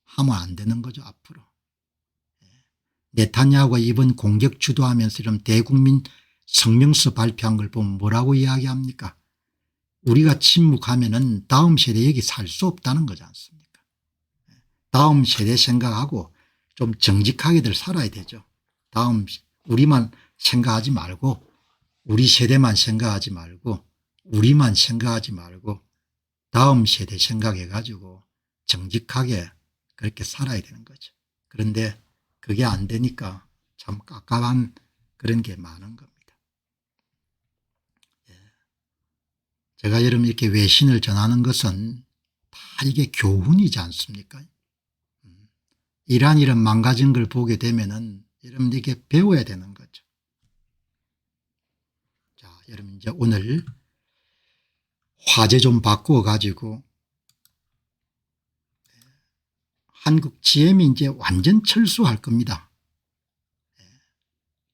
하면 안 되는 거죠. 앞으로. 네타냐후가 이번 공격 주도하면서 이런 대국민 성명서 발표한 걸 보면 뭐라고 이야기합니까? 우리가 침묵하면은 다음 세대 여기 살 수 없다는 거지 않습니까? 다음 세대 생각하고 좀 정직하게들 살아야 되죠. 다음 우리만 생각하지 말고 우리 세대만 생각하지 말고 우리만 생각하지 말고 다음 세대 생각해 가지고 정직하게 그렇게 살아야 되는 거죠. 그런데 그게 안 되니까 참 깝깝한 그런 게 많은 겁니다. 제가 여러분 이렇게 외신을 전하는 것은 다 이게 교훈이지 않습니까? 이란 이런 망가진 걸 보게 되면은 여러분 이게 배워야 되는 거죠. 자, 여러분 이제 오늘 화제 좀 바꾸어 가지고 한국 GM이 이제 완전 철수할 겁니다.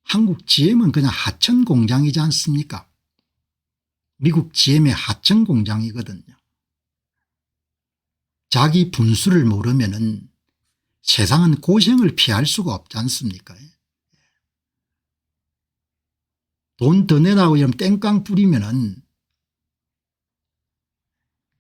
한국 GM은 그냥 하천 공장이지 않습니까? 미국 GM의 하청 공장이거든요. 자기 분수를 모르면은 세상은 고생을 피할 수가 없지 않습니까? 돈 더 내라고 이러면 땡깡 뿌리면은